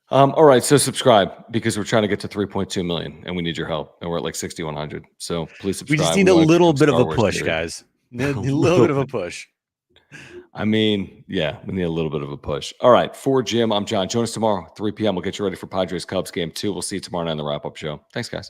All right, so subscribe because we're trying to get to 3.2 million and we need your help. And we're at like 6,100. So please subscribe. We just need a little bit of a push, guys. A little bit of a push. I mean, yeah, we need a little bit of a push. All right, for Jim, I'm John. Join us tomorrow, 3 p.m. We'll get you ready for Padres Cubs game 2. We'll see you tomorrow night on the wrap-up show. Thanks, guys.